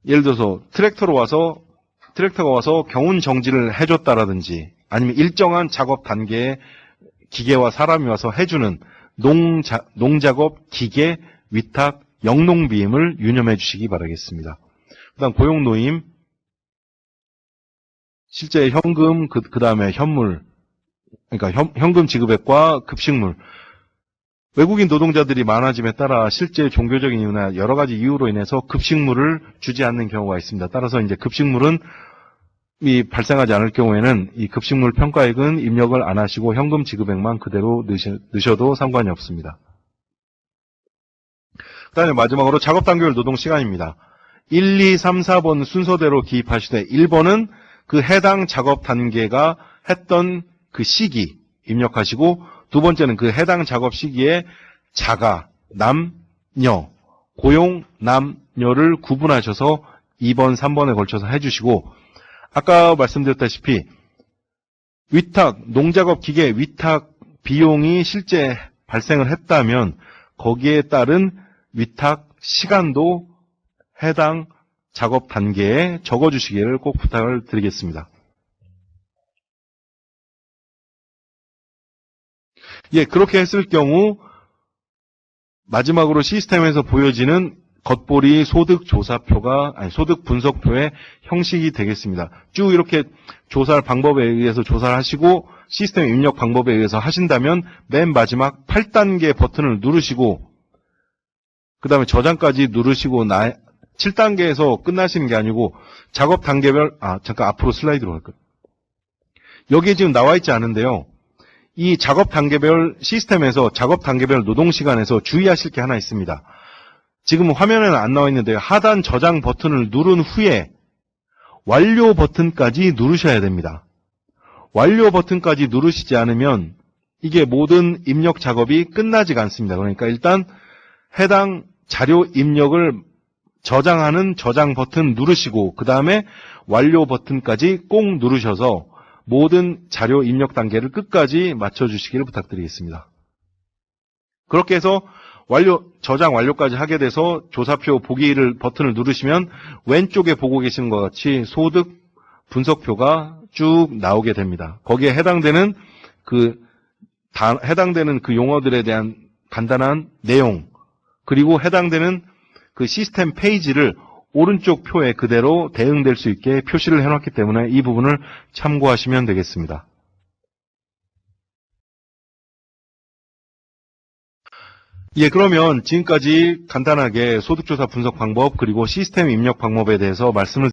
예를 들어서 트랙터가 와서 경운 정지를 해줬다라든지 아니면 일정한 작업 단계에 기계와 사람이 와서 해주는 농작업 기계 위탁 영농비임을 유념해 주시기 바라겠습니다. 그 다음 고용 노임, 실제 현금, 그 다음에 현물, 그러니까 현금 지급액과 급식물. 외국인 노동자들이 많아짐에 따라 실제 종교적인 이유나 여러 가지 이유로 인해서 급식물을 주지 않는 경우가 있습니다. 따라서 이제 급식물은 발생하지 않을 경우에는 이 급식물 평가액은 입력을 안 하시고 현금 지급액만 그대로 넣으셔도 상관이 없습니다. 그 다음에 마지막으로 작업 단계별 노동 시간입니다. 1, 2, 3, 4번 순서대로 기입하시되 1번은 그 해당 작업 단계가 했던 그 시기 입력하시고 두 번째는 그 해당 작업 시기에 자가, 남녀, 고용, 남녀를 구분하셔서 2번, 3번에 걸쳐서 해주시고 아까 말씀드렸다시피 위탁, 농작업 기계 위탁 비용이 실제 발생을 했다면 거기에 따른 위탁 시간도 해당 작업 단계에 적어주시기를 꼭 부탁을 드리겠습니다. 예, 그렇게 했을 경우 마지막으로 시스템에서 보여지는 겉보리 소득 분석표의 형식이 되겠습니다. 쭉 이렇게 조사할 방법에 의해서 조사를 하시고 시스템 입력 방법에 의해서 하신다면 맨 마지막 8단계 버튼을 누르시고 그 다음에 저장까지 누르시고 7단계에서 끝나시는 게 아니고 작업 단계별 잠깐 앞으로 슬라이드로 갈까요? 여기에 지금 나와 있지 않은데요. 이 작업 단계별 시스템에서 작업 단계별 노동 시간에서 주의하실 게 하나 있습니다. 지금 화면에는 안 나와 있는데요. 하단 저장 버튼을 누른 후에 완료 버튼까지 누르셔야 됩니다. 완료 버튼까지 누르시지 않으면 이게 모든 입력 작업이 끝나지가 않습니다. 그러니까 일단 해당 자료 입력을 저장하는 저장 버튼 누르시고 그 다음에 완료 버튼까지 꼭 누르셔서 모든 자료 입력 단계를 끝까지 맞춰주시기를 부탁드리겠습니다. 그렇게 해서 저장 완료까지 하게 돼서 조사표 보기를 버튼을 누르시면 왼쪽에 보고 계시는 것 같이 소득 분석표가 쭉 나오게 됩니다. 거기에 해당되는 그 용어들에 대한 간단한 내용 그리고 해당되는 그 시스템 페이지를 오른쪽 표에 그대로 대응될 수 있게 표시를 해놨기 때문에 이 부분을 참고하시면 되겠습니다. 예, 그러면 지금까지 간단하게 소득조사 분석 방법 그리고 시스템 입력 방법에 대해서 말씀을